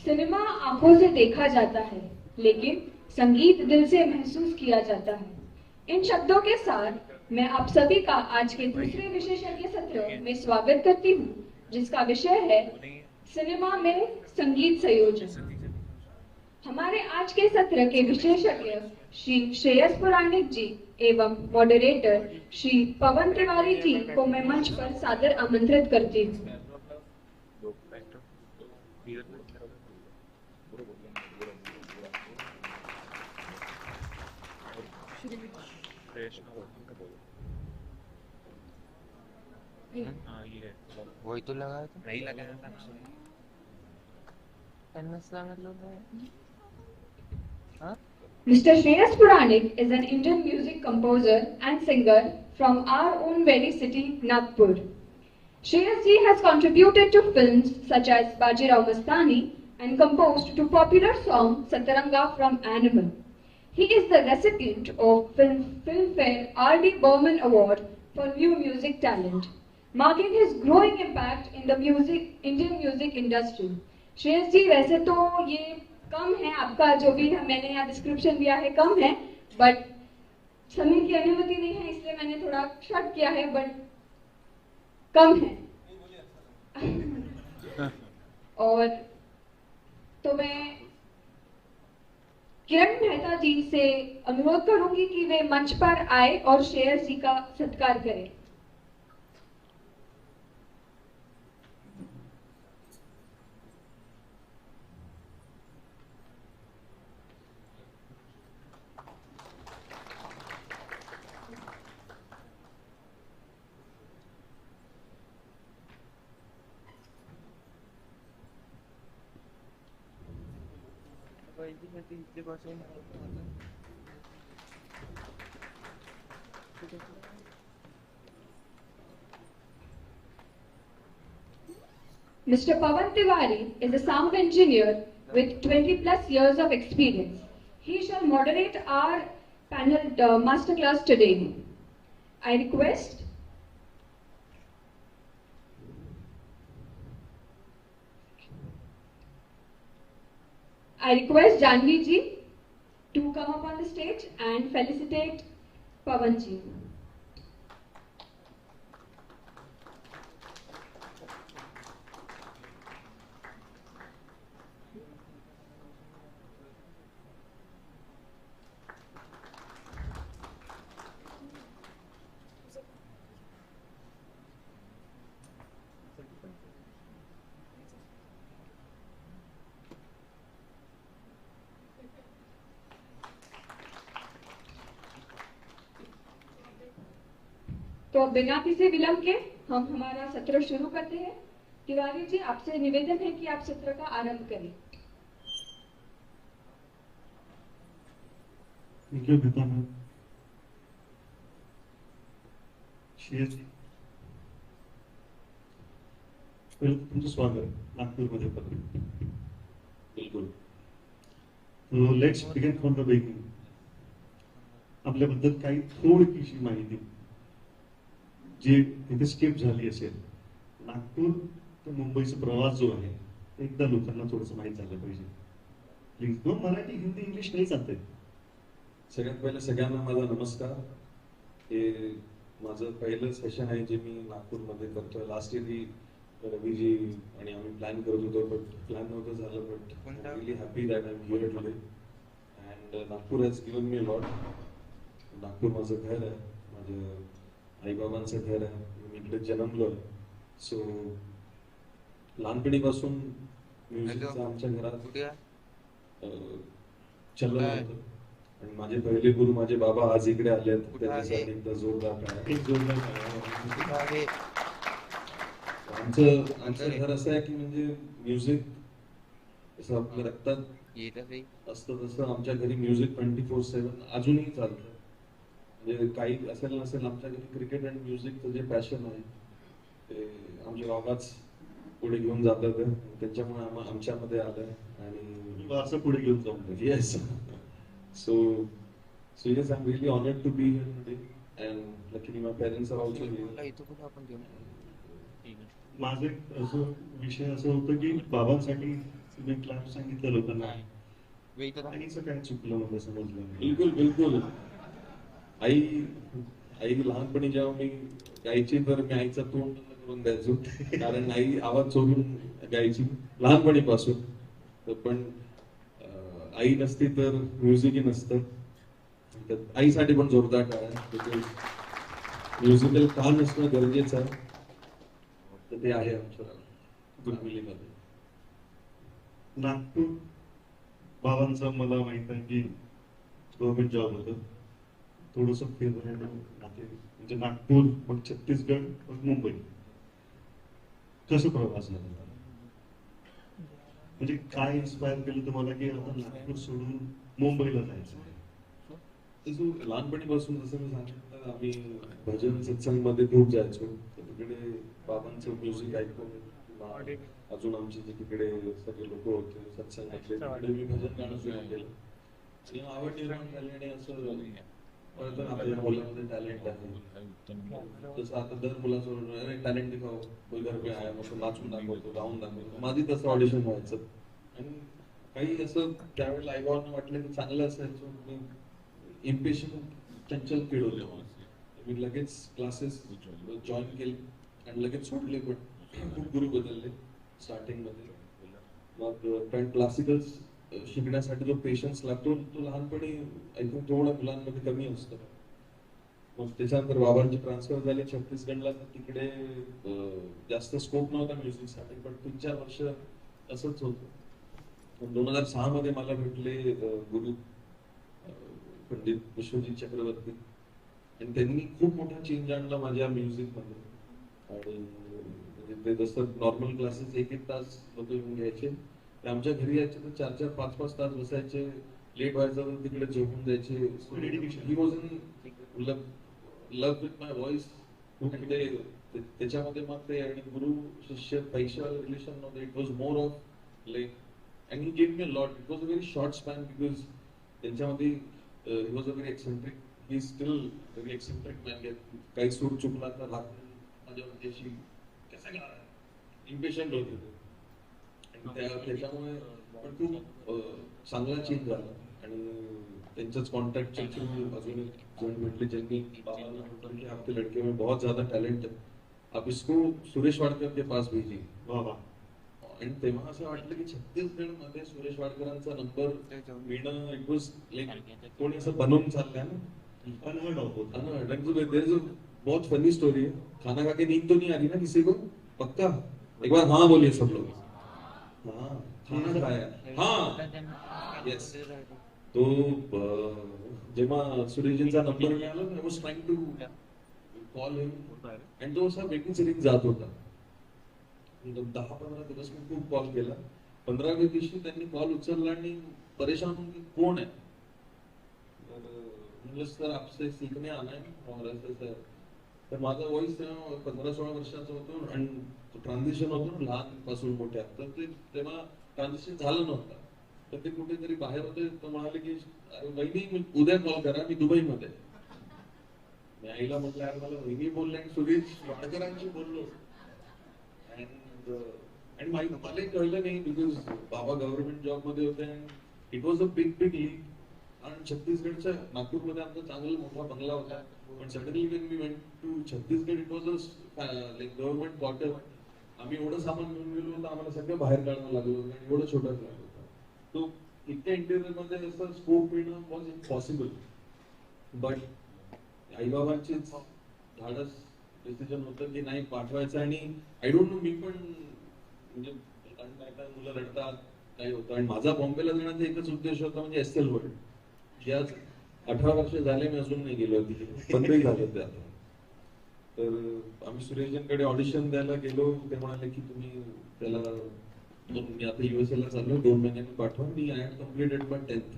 Cinema आंखों से देखा जाता है, लेकिन संगीत दिल से महसूस किया जाता है। इन शब्दों के साथ मैं आप सभी का आज के दूसरे विशेषज्ञ सत्र में स्वागत करती हूँ, जिसका विषय है सिनेमा में संगीत संयोजन। हमारे आज के सत्र के विशेषज्ञ श्री श्रेयस पुराणिक जी एवं मॉडरेटर श्री पवन तिवारी जी को मैं मंच पर सादर आमंत्रित करती हूँ। वही तो लगाया था, नहीं लगाया था। Mr. Shreyas Puranik is an Indian music composer and singer from our own very city, Nagpur. Shreyas ji has contributed to films such as Bajirao Mastani and composed to popular song Sataranga from Animal. He is the recipient of Filmfare R.D. Burman Award for New Music Talent, marking his growing impact in the Indian music industry. Shreyas जी, वैसे तो ये कम है, आपका जो भी मैंने यहाँ description दिया है कम है, बट समय की अनुमति नहीं है, इसलिए मैंने थोड़ा शॉर्ट किया है, बट कम है। और तो मैं किरण मेहता जी से अनुरोध करूंगी कि वे मंच पर आए और श्रेयस जी का सत्कार करें। Mr. Pawan Tiwari is a sound engineer with 20 plus years of experience. He shall moderate our panel masterclass today. I request Janvi ji to come up on the stage and felicitate Pawan ji. तो बिना किसी विलंब के हम हमारा सत्र शुरू करते हैं। तिवारी जी, आपसे निवेदन है कि आप सत्र का आरंभ करें। Thank you Geeta ma'am. Shreyas ji, पहले तो तुमचं स्वागत नागपूरमध्ये पण। बिलकुल। तो let's begin from the beginning. आपल्याबद्दल काही थोडीशी माहिती जी तिथे स्किप झाली असेल। नागपूर ते मुंबईचा प्रवास जो आहे एकदा लोकांना थोडंसं माहित झालं पाहिजे। Please, no Marathi Hindi English नाही चालतंय। सगळ्यात पहिले सगळ्यांना माझा नमस्कार। हे माझं पहिलं सेशन आहे जे मी नागपूरमध्ये करतोय। लास्ट इयर ही रवीजी आणि आम्ही प्लॅन करत होतो, बट प्लॅन नव्हतं झालं, but I am really happy that I am here today and Nagpur has given me a lot. Nagpur माझं घर आहे, माझं आईबाबांचं घर आहे, मी इकडे जन्मलोय। सो लहानपणीपासून म्युझिकचं आमच्या घरात चलन होतं आणि माझे पहिले गुरु माझे बाबा आज इकडे आले, त्यांच्यासाठी एकदा जोरदार टाळ्या। आमचं घर असं आहे की म्हणजे म्युझिक असं आपल्या रक्तात असतं, तसं आमच्या घरी म्युझिक 24/7 अजूनही चालतं। म्हणजे काही असेल नसेल, आमच्या घरी क्रिकेट आणि म्युझिकचं जे पॅशन आहे ते आमच्या बाबाच पुढे घेऊन जातात, त्यांच्यामुळे आमच्यामध्ये आलंय आणि असं पुढे घेऊन जाऊ। Yes, so yes, I am really honoured to be here today and luckily my parents are also here. माझं असं विषय असं होतं की बाबांसाठी तुम्ही क्लास सांगितलं लोकांना वही तो था आईचं काय चुकलं मला समजलं नाही. बिलकुल बिलकुल. आई आई लहानपणी जेव्हा मी गायची तर मी आईचा तोंड बंद करून द्यायचो, कारण आई आवाज चोरून गायची लहानपणीपासून. तर पण आई नसती तर म्युझिकही नसतं. तर आईसाठी पण जोरदार टाळ्या. म्युझिकल का नसणं गरजेचं आहे, तर ते आहे आमच्या गुडमिलीमध्ये. नागपूर बाबांचं मला माहित आहे की गव्हर्नमेंट जॉब होतं. थोडस फिरण्यानं म्हणजे नागपूर, मग छत्तीसगड, मग मुंबई. कसं प्रवास झाला? म्हणजे काय इन्स्पायर केलं तुम्हाला की आता नागपूर सोडून मुंबईला जायचं? तसं लहानपणीपासून जसं मी सांगितलं, आम्ही भजन सत्संगमध्ये खूप जायचो. तर तिकडे बाबांचं म्युझिक ऐकून अजून आमचे जे तिकडे सगळे लोक होते सत्संगातले, तिकडे मी भजन गाणं सुरू केलं आणि आवड निर्माण झाली. आणि असं कळतं आता या मुलामध्ये टॅलेंट आहे. जसं आता दर मुलाचं टॅलेंट दिखाओ, कोई घर पे आया, मग नाचून दाखवतो, गाऊन दाखवतो. माझी तसं ऑडिशन व्हायचं. आणि काही असं त्यावेळेला आईबाबांना वाटलं की चांगलं असायचं. मी इम्पेशंट चंचल फील होतो. मी लगेच क्लासेस जॉईन केले आणि लगेच सोडले. पण खूप गुरु बदलले स्टार्टिंग मध्ये. मग कारण क्लासिकल शिकण्यासाठी जो पेशन्स लागतो तो लहानपणी आय थिंक थोडा मुलांमध्ये कमी असतो. मग त्याच्यानंतर बाबांची ट्रान्सफर झाली छत्तीसगडला. तर तिकडे जास्त स्कोप नव्हता म्युझिकसाठी, पण 3-4 वर्ष असंच होतं. 2006 मध्ये मला भेटले गुरु पंडित विश्वजीत चक्रवर्ती, आणि त्यांनी खूप मोठा चेंज आणला माझ्या म्युझिक मध्ये. आणि म्हणजे ते जसं नॉर्मल क्लासेस 1-1 तास लोक येऊन घ्यायचे, ते आमच्या घरी यायचे तर 4-4, 5-5 तास बसायचे. लेट व्हायचं तर तिकडे झोपून द्यायचे. He was in love with my voice. त्याच्यामध्ये मग ते आणि गुरु शिष्य पैशा रिलेशन नव्हतं. It was more of like, and he gave me a lot. It was a very short span because त्यांच्यामध्ये he was a very eccentric. He still very eccentric man. काही सूर चुकला तर माझ्या म्हणजे कसं का इम्पेशंट होते ते. आणि त्याच्यामुळे पण खूप चांगला चेंज झाला. आणि त्यांच्याच कॉन्टॅक्टच्या थ्रू अजून एक जण भेटले ज्यांनी बाबांना म्हटलं की आपके लड़के में बहुत ज्यादा टॅलेंट है, आप इसको सुरेश वाडकर के पास भेजिए. आणि तेव्हा असं वाटलं की छत्तीसगड मध्ये सुरेश वाडकरांचा नंबर मिळणं इट वॉज लाईक कोणी असं बनवून चाललंय ना, अनहर्ड ऑफ होतं. अनहर्ड. बहुत फनी स्टोरी है. खाना खा के नींद तो नहीं आ रही ना किसी को? पक्का एक बार हाँ बोलिए सब लोग. हाँ खाना खाया. हाँ येस. तो जेव्हा सुरेशजींचा नंबर मिळाला, I was trying to call him, आणि तो असा वेगळीच रिंग जात होता. 10-15 दिवस मी खूप कॉल केला. 15व्या दिवशी त्यांनी कॉल उचलला आणि परेशान होऊन कोण आहे, म्हणलं सर आपसे सीखने आना है और असं. तर माझा व्हॉइस 15-16 वर्षाचा होतो आणि ट्रान्झिशन होतो ना लहानपासून मोठ्या. तर ते तेव्हा ट्रान्झिशन झालं नव्हतं. तर ते कुठेतरी बाहेर होते. तर म्हणाले की वहिनी उद्या कॉल करा, मी दुबईमध्ये. मी आईला म्हटलं यार मला वहिनी बोलले आणि सुरेश वाडकरांशी बोललो. आणि मलाही कळलं नाही बिकॉज बाबा गव्हर्नमेंट जॉब मध्ये होते. It was a big league. आणि छत्तीसगडच्या नागपूरमध्ये आमचा चांगला मोठा बंगला होता. पण suddenly when we went to Chhattisgarh it was a like government quarter. आम्ही एवढं सामान घेऊन गेलो होतं, आम्हाला सगळं बाहेर काढावं लागलं होतं आणि एवढं छोटा फ्लॅट होता. तो इतक्या इंटेरियर मध्ये असं स्कोप मिळणं वॉज इम्पॉसिबल. बट आईबाबांचीच धाडस डिसिजन होतं की नाही पाठवायचं. आणि आय डोंट नो, मी पण म्हणजे काय मुलं रडतात काय होतं. आणि माझा बॉम्बेला जाण्याचा एकच उद्देश होता म्हणजे एसएल वर्ल्ड. की आज 18 वर्ष झाले मी अजून नाही गेलो तिथे, बंदही झालं ते आता. तर आम्ही सुरेशजींकडे ऑडिशन द्यायला गेलो. ते म्हणाले की तुम्ही त्याला मी आता USA ला चाललो, 2 महिन्यांनी पाठवा. मी I had completed my 10th.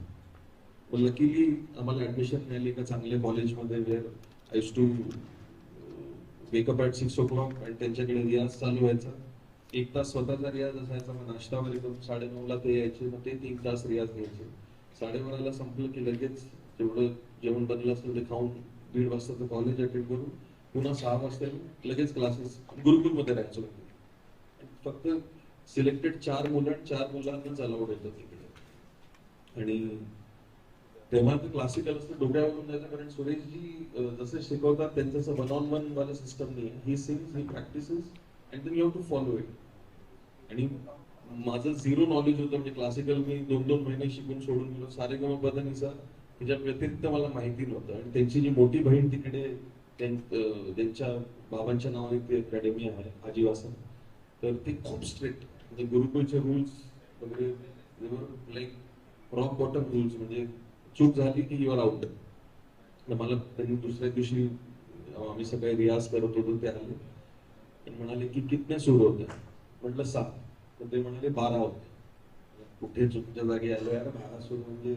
पण लकीली आम्हाला ऍडमिशन मिळाली एका चांगल्या कॉलेजमध्ये, where I used to wake up at 6 o'clock. आणि त्यांच्याकडे रियाज चालू व्हायचा. 1 तास स्वतःचा रियाज असायचा. मग नाश्ता वगैरे करून 9:30ला ते यायचे. मग ते 3 तास रियाज घ्यायचे. 12:30ला संपलं की लगेच जेवढं जेवण बनलं असेल ते खाऊन 1:30 वाजता कॉलेज अटेंड करून पुन्हा 6 वाजता लगेच क्लासेस. गुरुकुलमध्ये राहायचो. फक्त सिलेक्टेड 4 मुलं आणि 4 मुलांनाच अलाउड येतं तिकडे. आणि तेव्हा ते क्लासिकल असतं डोक्यावरून जायचं, कारण सुरेशजी जसे शिकवतात त्यांचं असं 1-on-1 वाला सिस्टम नाही आहे. He sings, he practices and then you have to follow it. आणि माझं 0 नॉलेज होतं, म्हणजे क्लासिकल मी 2-2 महिने शिकून सोडून गेलो. सारेगमपधनिसा त्याच्या व्यतिरिक्त मला माहिती नव्हतं. आणि त्यांची जी मोठी बहीण तिकडे त्यांच्या बाबांच्या नावाने ती अकॅडमी आहे आजीवासन, तर ती खूप स्ट्रिक्ट, म्हणजे गुरुकुलचे रूल्स वगैरे लाईक रॉक बॉटम रूल्स, म्हणजे चूक झाली की यू आर आउट. मला त्यांनी दुसऱ्या दिवशी आम्ही सकाळी रियाज करत होतो ते आले आणि म्हणाले की कितने सूर होते. म्हटलं 7. तर ते म्हणाले 12 होते. कुठे चुकीच्या जागी आलो यार, 12 सूर म्हणजे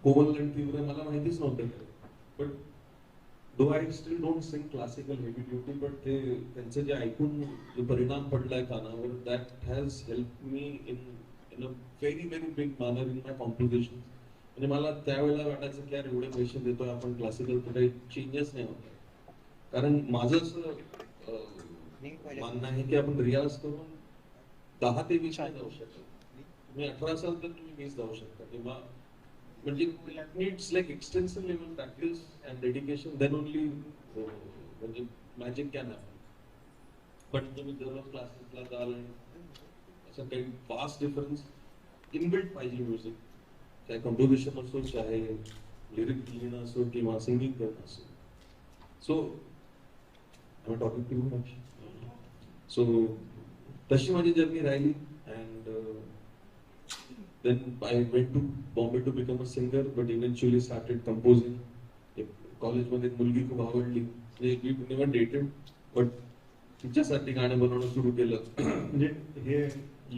कोमल आणि तीव्र मला माहितीच नव्हतं. पण दो I still don't sing classical heavy duty, but ते त्यांचं जे ऐकून जो परिणाम पडलाय कानावर, that has help me in a very very big manner in my composition. म्हणजे मला त्यावेळेला वाटायचं की यार एवढे पैसे देतोय आपण क्लासिकल, तर काही चेंजेस नाही होत. कारण माझं असं मानणं आहे की आपण रियाज करून 10 ते 20 नाही जाऊ शकत. तुम्ही 18 असाल तर तुम्ही 20 जाऊ शकता, किंवा म्हणजे needs like extensive level practice and dedication, then only म्हणजे मॅजिक कॅन हॅपन. पण तुम्ही दररोज क्लासेसला जाल आणि असं काही फास्ट डिफरन्स इनबिल्ट पाहिजे म्युझिक, चाहे कंपोजिशन असो, चाहे लिरिक लिहिणं असो, किंवा सिंगिंग करणं असो. So I am talking to you much. So तशी माझी जर्नी राहिली. And then I went to Bombay to become a singer, but eventually started composing. कॉलेजमध्ये मुलगी खूप आवडली, we never dated, but तिच्यासाठी गाणं बनवणं सुरू केलं. म्हणजे हे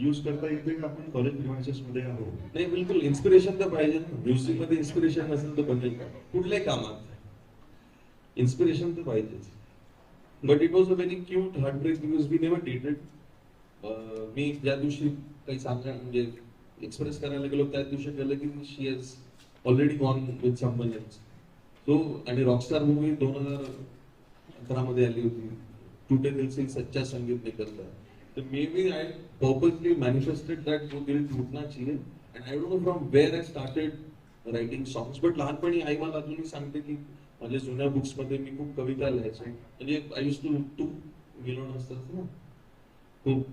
यूज करता येते का आपण कॉलेज प्रिमायसेस मध्ये आहोत? नाही, बिलकुल इन्स्पिरेशन तर पाहिजे ना. म्युझिक मध्ये इन्स्पिरेशन नसेल तर बनेल का? कुठल्याही कामात इन्स्पिरेशन तर पाहिजेच. But it was a very cute heart break because we never dated. मी ज्या दिवशी काही सांगणार म्हणजे एक्सप्रेस करायला गेलो त्याच दिवशी कळलं की she has already gone with someone else. So आणि रॉकस्टार मूवी 2011 मध्ये आली होती, टूटे दिल से सच्चा संगीत निकलता है. तर maybe I purposely manifested that वो दिल टूटना चाहिए. And I don't know from where I started writing songs. But लहानपणी आई मला अजूनही सांगते की माझ्या जुन्या बुक्स मध्ये मी खूप कविता लिहायचो. म्हणजे आय यूज्ड टू विनोद असतात ना खूप,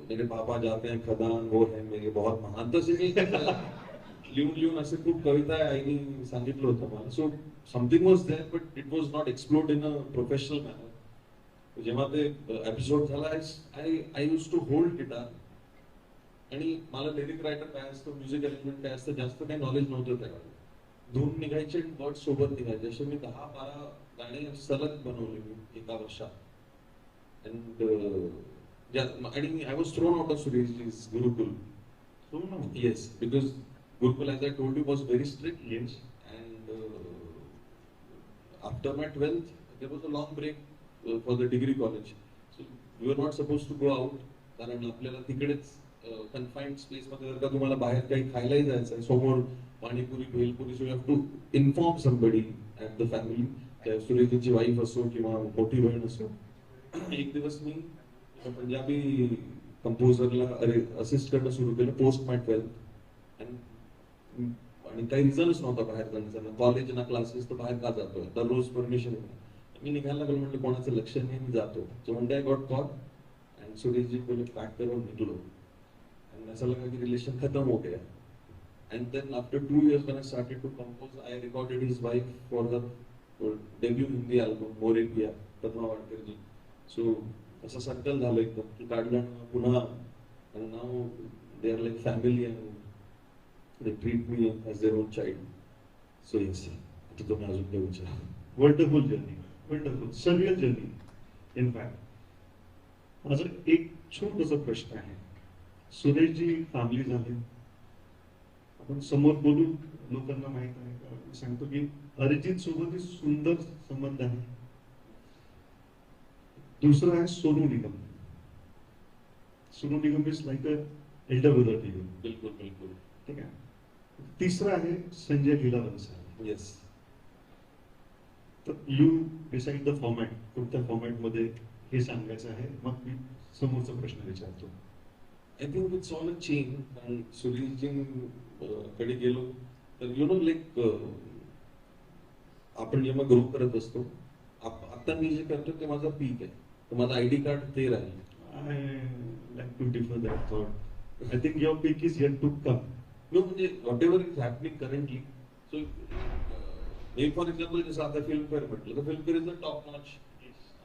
मेरे पापा जाते हैं खदान, वो है मेरे बहुत महान, तसे मी लिहून असे खूप कविता आईने सांगितलं होतं मला. So something was there, but it was not explored in a professional manner. जेव्हा ते एपिसोड झाला I use to hold guitar. आणि मला लिरिक रायटर काय असतं, म्युझिक अरेंजमेंट काय असतं, जास्त काही नॉलेज नव्हतं त्यावेळेला. धून निघायचे आणि वर्ड सोबत निघायचे. असे मी 10-12 गाणे सलग बनवले मी एका वर्षात. अँड आणि I was thrown out of Sureshji's Gurukul. Yes, because Gurukul, as I told you, was very strict. Yes. And after my 12th, there was a long break for the degree college. So we were not supposed to go out. कारण आपल्याला तिकडेच confined space मध्ये जर का तुम्हाला बाहेर काही खायलाही जायचं, समोर panipuri bhelpuri, so you have to inform somebody at the family. सुरेशजीची वाईफ असो किंवा मोठी बहीण असो. एक दिवस मी पंजाबी कंपोजरला असिस्ट करणं सुरू केलं पोस्ट माय 12th. आणि काही रिझनच नव्हता बाहेर जाण्याचा, ना कॉलेज ना क्लासेस, तर बाहेर का जातोय, दररोज परमिशन. मी निघायला लागलो, म्हटलं कोणाचं लक्ष नाही, मी जातो. So one day I got call and Sureshji बोले पॅक करून निघलो. आणि ऐसा लगा की रिलेशन खत्म हो गया. And then after 2 years when I started to compose, I recorded his wife for her debut Hindi album more India, Padma Wadkar ji. So असं सर्कल झालं एकदम की काढलं पुन्हा. आणि नाव they are like family and they treat me as their own child. So yes, आता तुम्ही अजून काय विचार. Wonderful journey, wonderful surreal journey. In fact माझा एक छोटासा प्रश्न आहे. सुरेशजी फॅमिली झाले, आपण समोर बोलू, लोकांना माहित आहे का, मी सांगतो की अरिजित सोबत सुंदर संबंध आहे. दूसरा है Sonu Nigam. Sonu Nigam is like a elder brother to you. बिलकुल बिलकुल. ठीक आहे. तीसरा आहे संजय लीला बन्सल. येस. तर यू डिसाइड द फॉर्मॅट, कोणत्या फॉर्मॅट मध्ये हे सांगायचं आहे, मग मी समोरचा प्रश्न विचारतो. I think it's all a chain. कारण सुरेशजी कडे गेलो तर यु नो लाईक आपण जेव्हा ग्रो करत असतो, आता मी जे करतो ते माझा पीक आहे, तर माझं आयडी कार्ड ते राहील. I like to differ that thought. I think your peak is yet to come. No म्हणजे whatever is happening currently. So मी फॉर एक्झाम्पल जसं आता फिल्मफेअर म्हटलं तर Filmfare is a top notch.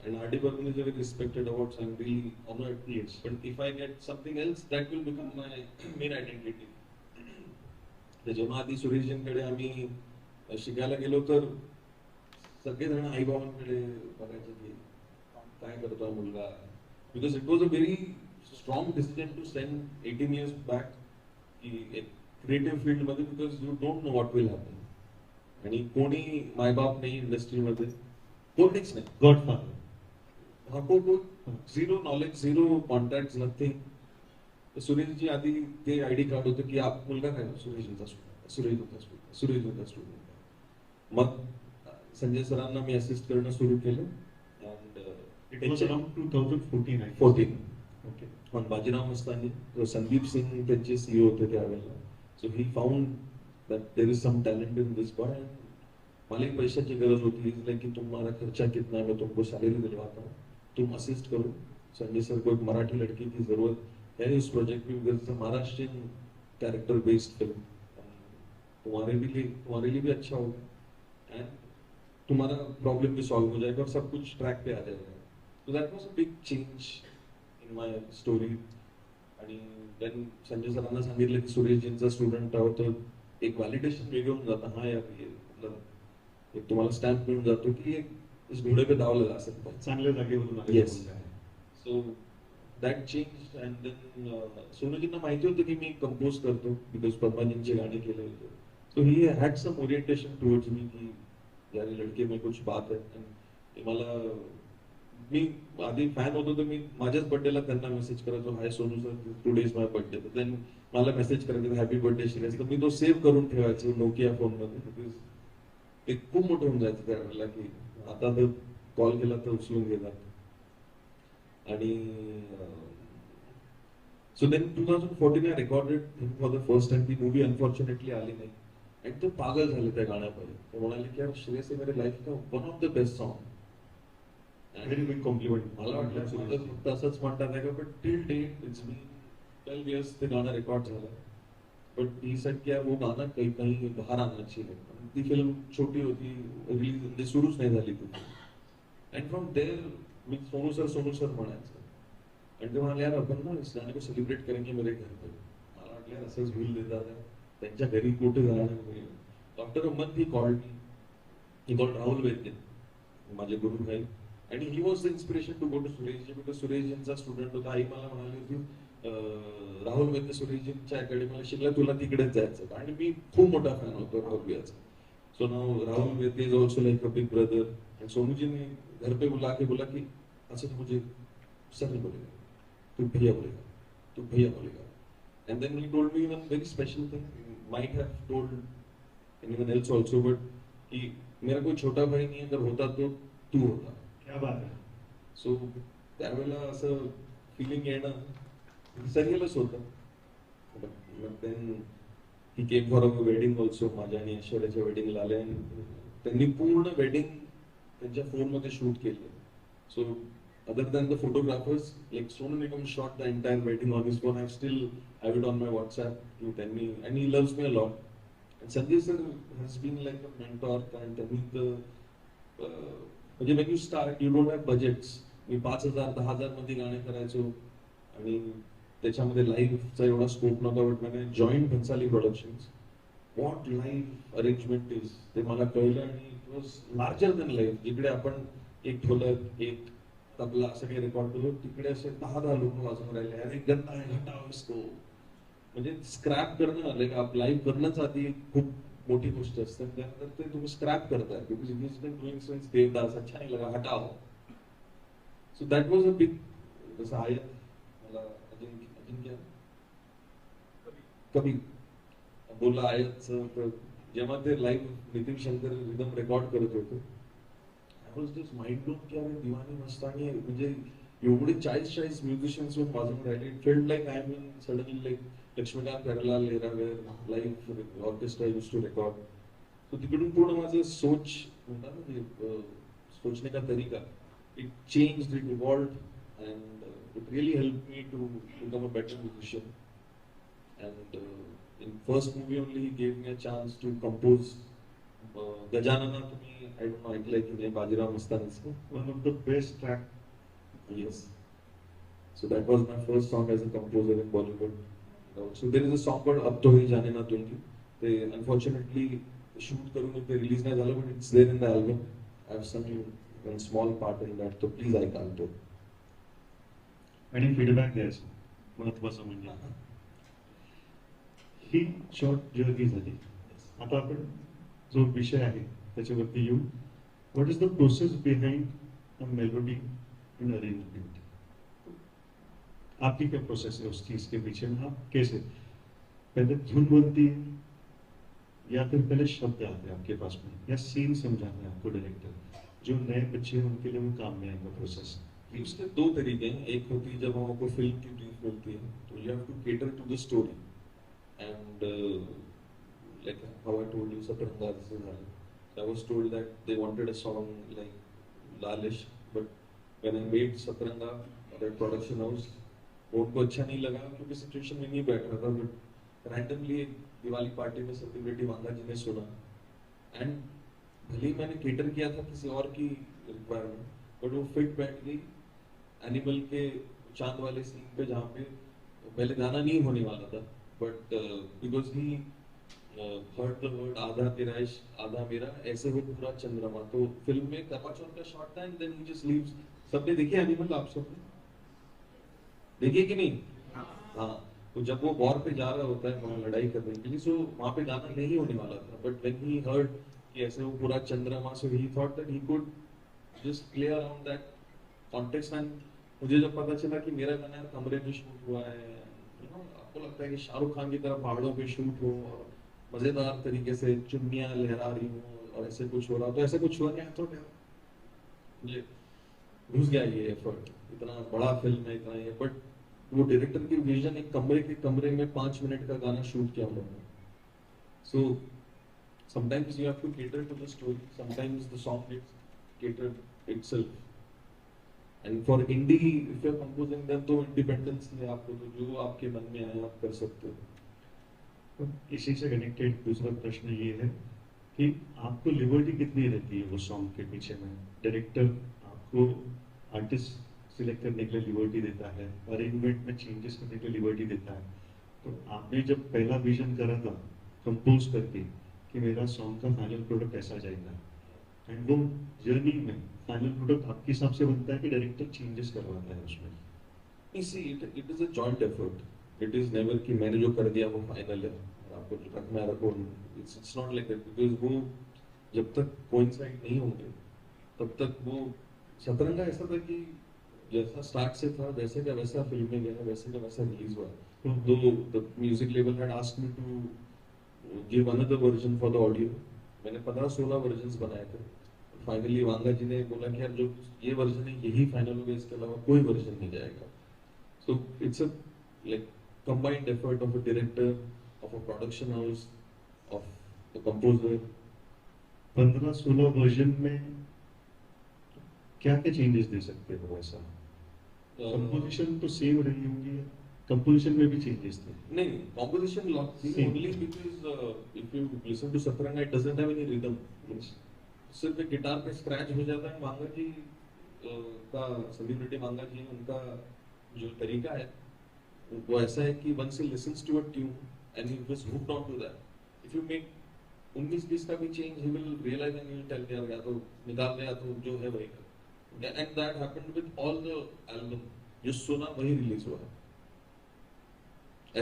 And R.D. Burman is a very respected awards. I'm really honored. Yes. But if I get something else, that will become my main identity. तर जेव्हा आधी सुरेशजींकडे आम्ही शिकायला गेलो तर सगळेजण आईबाबांकडे बघायचे की काय करतो हा मुलगा. Because it was a very strong decision to send 18 years back की एक क्रिएटिव्ह फील्डमध्ये, because you don't know what will happen. आणि कोणी मायबाप नाही इंडस्ट्रीमध्ये, कोणीच नाही. Godfather. हा कोण zero knowledge, zero contact, nothing. Sureshji आधी ते आयडी कार्ड होतं की मुलगा काय सुरेशचा स्टुडंट, सुरेश होता स्टुडंट. मग संजय सरांना मी असिस्ट करणं सुरू केलं. It was around 2014. I guess. 14. Okay. पण बाजीराव मस्तानी, संदीप सिंग त्यांचे सीईओ होते त्यावेळेला. So he found that there is some talent in this boy. मला एक पैशाची गरज होती, लाइक कि तुम्हारा खर्चा कितना है, मैं तुमको सैलरी दिलवाता हूँ, तुम असिस्ट करो. संजय सर को एक मराठी लड़की की जरूरत है इस प्रोजेक्ट में, because Maharashtrian character based film, तुम्हारे लिए भी अच्छा होगा एंड तुम्हारा प्रॉब्लम भी सॉल्व हो जाएगा और सब कुछ ट्रैक पे आ जाएगा. So that was a big change in my story. आणि देन संजय सरांना सांगितलं की सुरेशजींचा स्टुडंट आहोत, तर एक व्हॅलिडेशन वेगळं होऊन जातं. हा यार एक तुम्हाला स्टॅम्प मिळून जातो की एक इस घोडे पे दाव लगा सकता है. चांगल्या जागेवरून आलेला Yes. मुलगा आहे. So that change. And then सोनूजींना माहिती होतं की मी कंपोज करतो, बिकॉज पद्माजींचे गाणे केले होते. So he had some orientation towards me की यार लड़के में कुछ बात है. आणि मला मी आधी फॅन होतो तर मी माझ्याच बर्थडेला त्यांना मेसेज करायचो, hi Sonu sir, today is my birthday. तर देन मला मेसेज करायचं हॅपी बर्थडे शिकायचं, तर मी तो सेव्ह करून ठेवायचो नोकिया फोनमध्ये. बिकॉज ते खूप मोठं होऊन जायचं त्यावेळेला की आता तर कॉल केला तर उचलून घेतात. आणि so then 2014 I recorded for the first time. ती मूवी अनफॉर्च्युनेटली आली नाही आणि ते पागल झाले त्या गाण्यामध्ये. ते म्हणाले की यार श्रेयस हे मेरे लाईफ का one of the best song. Very big compliment. मला वाटलं माझं फक्त असंच म्हणतात आहे का, but till date it's been 12 years ते गाणं रेकॉर्ड झालं. बट ही सेट की वो गाणं काही काही बाहेर आना चाहिए. ती फिल्म छोटी होती, रिलीज म्हणजे सुरूच नाही झाली ती. अँड फ्रॉम देअर मी सोनू सर म्हणायचं. आणि ते म्हणाले यार आपण ना इस गाणे को सेलिब्रेट करेंगे मेरे घर पे. मला वाटलं यार असंच होईल देतात त्यांच्या घरी कुठे जाणं. Doctor Ahmed he called Rahul Vaidya, माझे गुरु भाई. आणि he was the inspiration to go to Sureshji, because सुरेशजींचा स्टुडंट होता. आई मला म्हणाली होती राहुल वैद्य सुरेशजींच्या अकॅडमीला शिकला, तुला तिकडेच जायचं. आणि मी खूप मोठा फॅन होतो राहुल भैयाचा. So now Rahul Vaidya is also like a big brother. And Sonuji ने घर पे बुला के बोला कि अच्छा तो मुझे सर नहीं बोलेगा, तू भैया बोलेगा, तू भैया बोलेगा. And then he told me one very special thing, might have told anyone else also, but कि मेरा कोई छोटा भाई नहीं है, अगर होता तो तू होता. क्या बात आहे. सो त्यावेळेला असं फिलिंग येणं सगळेलच होतं. Then he came for a wedding also. माझ्या आणि ऐश्वर्याच्या वेडिंगला आले आणि त्यांनी पूर्ण वेडिंग त्यांच्या फोनमध्ये शूट केली. So other than the photographers, like Sonu Nigam shot the entire wedding on his phone. I still have it on my WhatsApp. त्यांनी आणि he loves me a lot. And Sanjay sir has been like a mentor. कारण त्यांनी म्हणजे when you start you don't have budgets. मी 5,000 10,000 मध्ये गाणे करायचो आणि त्याच्यामध्ये लाईव्हचा एवढा स्कोप नव्हता. बट मैंने join Bhansali productions, what live arrangement is ते मला कळलं. आणि it was larger than live. जिकडे आपण एक ढोलक एक तबला असं काही रेकॉर्ड करतो, तिकडे असे 10 लोक वाजवून राहिले. अरे गंदा आहे, हटाव इसको. म्हणजे स्क्रॅप करणं लाईक लाईव्ह करणंच आधी खूप मोठी गोष्ट असते. त्यानंतर ते तुम्ही स्क्रॅप करताय, because it is been doing since Devdas, अच्छा नहीं लगा, हटाओ. So that was a big. जसं आयत मला अजिंक्य कभी बोला आयतचं, तर जेव्हा ते live Nitin Shankar rhythm record करत होते, I was just mind blown की अरे दिवानी मस्तानी म्हणजे एवढे 40 म्युझिशियन्स वाजवून राहिले. It felt like I am in suddenly like Laxmikant Pyarelal लेरावेर live orchestra use to record. तो तिकडून पूर्ण माझं सोच म्हणतात ना ते सोचने का तरीका, it changed, it evolved and it really helped me to become a better musician. And in first movie only he gave me a chance to compose Gajanana. To me, I don't know, I like in Bajirao Mastani's one of the best track. Yes. So that was my first song as a composer in Bollywood. So there is a song called Ab To Hi Jaane Na Dungi. They unfortunately shoot करून ते release नाही झालं, but it's there in the album. I have sung one small part in that. So please ऐका तो. आणि feedback द्यायचं महत्वाचं म्हणजे ही शॉर्ट जर्नी झाली. आता आपण जो विषय आहे त्याच्यावरती येऊ. What is the process behind a melody in arrangement? आपकी क्या प्रोसेस है उस चीज के पीछे में? आप कैसे पहले धुन बनती है या फिर पहले शब्द आते हैं आपके पास में, या सीन समझाना है आपको डायरेक्टर? जो नए बच्चे हैं उनके लिए वो काम में आएगा प्रोसेस. उसके दो तरीके हैं. एक होती है जब हमको फिल्म की ब्रीफ मिलती है तो you have to cater to the story. And like how I told you Satranga, this is I was told that they wanted a song like लालिश, but when I made Satranga that production house, उनको अच्छा नहीं लगा क्योंकि situation में नहीं बैठ रहा था. बट रैंडमली दिवाली पार्टी में सेलिब्रिटी वांगा जी ने सुना, एंड भले ही मैंने केटर किया था किसी और की रिक्वायरमेंट, बट वो फिट बैठ गई एनिमल के चांद वाले सीन पे जहाँ पे पहले गाना नहीं होने वाला था. But because he heard the word आधा तेरा इश्क आधा मेरा ऐसे हो पूरा चंद्रमा, तो फिल्म में करवाचौथ का शॉट था and then he just leaves. सबने देखी एनिमल? आप सबने देखिए कि नहीं? हाँ. तो जब वो वॉर पे जा रहा होता है वहाँ लड़ाई करने के लिए, सो वहाँ पे गाना नहीं होने वाला था. बट व्हेन ही हर्ड कि ऐसे वो पूरा चंद्रमा, so he thought that he could just play around that context. And मुझे जब पता चला कि मेरा गाना कमरे में शूट हुआ है, आपको लगता है कि शाहरुख खान की तरह पहाड़ों पे शूट हो और मजेदार तरीके से चुन्नियां लहरा रही हो और ऐसे कुछ हो रहा, तो ऐसे कुछ हुआ नहीं. तो मुझे घुस गया ये एफर्ट, इतना बड़ा फिल्म है, इतना ये. बट वो डायरेक्टर की विजन, एक कमरे में 5 मिनट का गाना शूट किया उन्होंने. सो sometimes you have to cater to the story, sometimes the song gets catered itself. And for indie, if you're composing them, तो independence है आपको, तो जो आपके मन में आए आप कर सकते हो. इसी से कनेक्टेड दूसरा प्रश्न ये है कि आपको लिबर्टी कितनी रहती है वो सॉन्ग के पीछे में? डायरेक्टर आपको आर्टिस्ट सिलेक्ट करने के लिए लिबर्टी देता है, अरेंजमेंट में चेंजेस करने के लिए लिबर्टी देता है. तो आपने जब पहला विजन करा था कंपोज करके कि मेरा सॉन्ग का फाइनल प्रोडक्ट ऐसा जाएगा, एंड वो जर्नी में फाइनल प्रोडक्ट आपके हिसाब से बनता है कि डायरेक्टर चेंजेस करवाता है उसमें? It is a joint effort. It is never कि मैंने जो कर दिया वो फाइनल है और आपको जो रखना है रखो. It's not like that, because वो जब तक कोइंसाइड नहीं होंगे तब तक वो सतरंगा ऐसा था कि जैसा स्टार्ट से था वैसे का वैसा फिल्म में गया, वैसे का वैसा रिलीज हुआ. तो the music label had asked me to give another version for the audio. मैंने 15-16 वर्जन्स बनाए थे. फाइनली वांगा जी ने बोला कि यार जो ये वर्जन है यही फाइनल होगा, इसके अलावा कोई वर्जन नहीं जाएगा. So it's a like combined effort of a director, of a production house, of the composer. 15-16 version में क्या क्या चेंजेस दे सकते हो? ऐसा कंपोजिशन तो सेम रही होंगी, कंपोजिशन में भी चेंजेस थे? नहीं, composition locked थी only because if you listen to Satranga, it doesn't have any rhythm. सिर्फ एक गिटार पे स्क्रैच हो जाता है. वांगा जी का सेलिब्रिटी वांगा जी उनका जो तरीका है वो ऐसा है कि once he listens to a tune and he was hooked on to that, if you make 19-20 का भी change, he will realize and he will tell यार या तो निकाल दे या तो जो है वही कर. And that happened with all the album. जो सुना वही रिलीज हुआ है.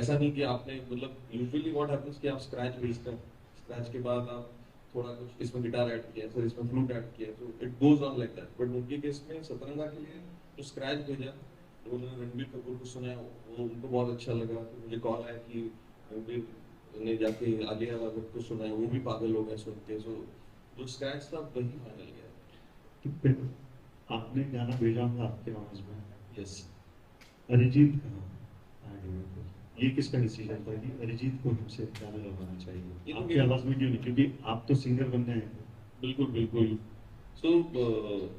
ऐसा नहीं कि आपने मतलब usually what happens कि आप स्क्रैच भेजते हैं, स्क्रैच के बाद आप थोड़ा कुछ इसमें गिटार ऐड किया, फिर इसमें फ्लूट ऐड किया, तो it goes on like that. But उनके केस में सतरंगा के लिए जो स्क्रैच भेजा तो उन्होंने रणबीर कपूर को सुनाया, वो उनको बहुत अच्छा लगा. तो मुझे कॉल आया कि रणबीर ने जाके आलिया भट्ट को सुनाया, वो भी पागल हो गए सुन के. सो जो स्क्रैच था वही फाइनल गया. तो फिर आपने गाना भेजा था आपके आवाज में, यस अरिजीत ये किसका डिसीजन था कि अरिजीत को हमसे गाना गाना चाहिए? आपकी आवाज में क्यों नहीं? क्योंकि आप तो सिंगर बनने हैं। बिल्कुल बिल्कुल। सो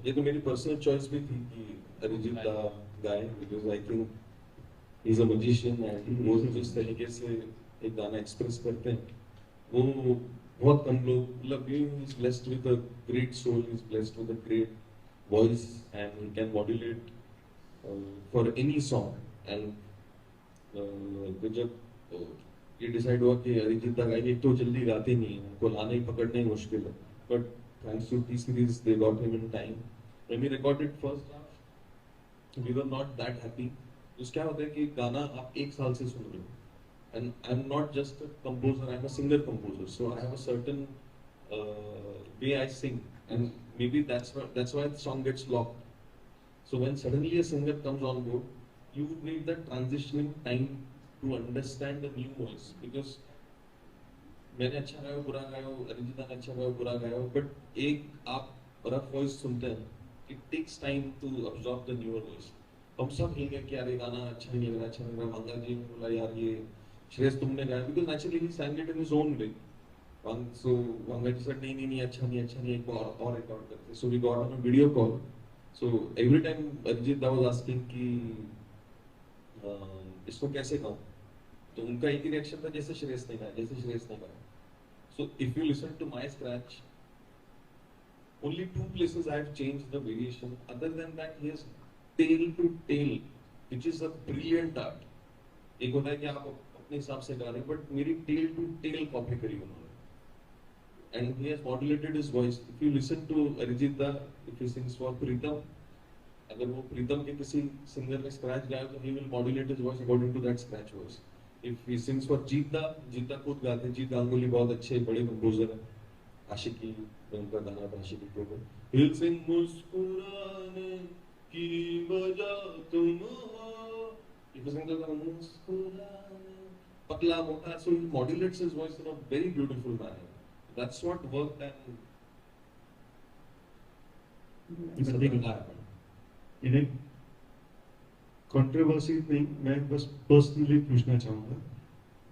ये तो मेरी पर्सनल चॉइस भी थी कि अरिजीत दा गाए, because I think he is a magician and वो जिस तरीके से एक गाना एक्सप्रेस करते हैं वो बहुत कम लोग, मतलब he is blessed with a great soul, is blessed with a great voice and he can modulate for any song. And तो जब ये डिसाइड हुआ कि अरिजीत दा गाएंगे, एक तो जल्दी गाते नहीं है, उनको लाना ही पकड़ना ही मुश्किल है, but thanks to T Series they got him in time. When we recorded first half we were not that happy. तो क्या होता है कि गाना आप एक साल से सुन रहे हो, and I am not just a composer, I am a singer composer, so I have a certain way I sing and maybe that's why the song gets locked. So when suddenly a singer comes on board, you would need that transitioning time to understand the new voice, because मैंने अच्छा गाया बुरा गाया, अरिजीत ने अच्छा गाया बुरा गाया, but एक आप रफ वॉइस सुनते हैं, it takes time to absorb the newer voice। हम सब हिल गए कि यार ये गाना अच्छा नहीं लग रहा, अच्छा नहीं लग रहा। मंगा जी ने बोला यार ये श्रेयस तुमने गाया, because naturally he sang it in his own way। So मंगा जी said नहीं अच्छा नहीं एक बार और रिकॉर्ड करते। So we got on a video call। So every time Arjit was asking कि इसको कैसे गाऊं, तो उनका एक ही रिएक्शन था जैसे श्रेयस ने गाया। So if you listen to my scratch, only 2 places I have changed the variation. Other than that, he has tail to tail, which is a brilliant art। एक होता है कि आप अपने हिसाब से गा रहे हैं, but मेरी tail to tail कॉपी करी उन्होंने। And he has modulated his voice. If you listen to Arijit Da, if he sings for Pritam, अगर वो प्रीतम के किसी सिंगर ने स्क्रैच गाया तो he will modulate his voice according to that scratch voice. If he sings for जीत दा खुद गाते हैं, जीत गांगुली बहुत अच्छे बड़े कंपोजर हैं, आशिकी उनका गाना था आशिकी के ऊपर, he'll sing मुस्कुराने की वजह तुम हो, if he sings मुस्कुराने पतला मोटा, so he modulates his voice in a very beautiful manner। That's what worked and इन्हें कंट्रोवर्सी नहीं, मैं बस पर्सनली पूछना चाहूंगा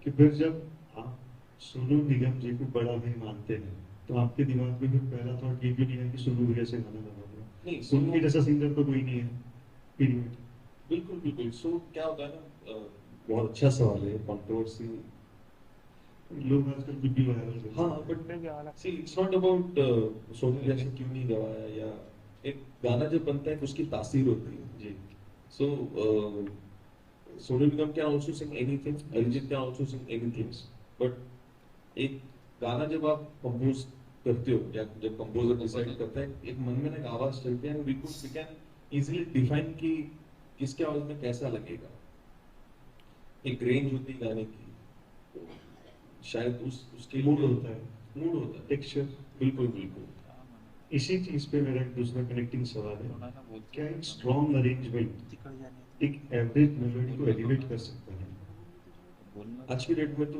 कि फिर जब आप सोनू निगम जी को बड़ा भाई मानते हैं तो आपके दिमाग में फिर पहला थॉट ये भी नहीं है कि सोनू भैया से गाना लगाऊंगा? नहीं, उनके जैसा सिंगर तो कोई नहीं है पीरियड। बिल्कुल। सो क्या होता है ना, बहुत अच्छा सवाल है, कंट्रोवर्सी लोग आजकल कुछ भी वायरल करते हैं। हाँ, but see it's not about Sonu जैसे क्यों नहीं गवाया, या एक गाना जब बनता है उसकी तासीर होती है जी। So Sonu Nigam can also sing anything, Arijit can also sing anything, but एक गाना जब आप कंपोज करते हो या जब कंपोजर डिसाइड करता है, एक मन में एक आवाज चलती है, वी कैन इजीली डिफाइन कि किसके आवाज में कैसा लगेगा। एक रेंज होती है गाने की, शायद उसके मूड होता है, टेक्सचर। बिल्कुल। इसी चीज पे मेरा एक दूसरा कनेक्टिंग सवाल है, क्या एक स्ट्रॉन्ग अरेंजमेंट एक एवरेज मेलोडी को एलिवेट कर सकता है? आज की डेट में तो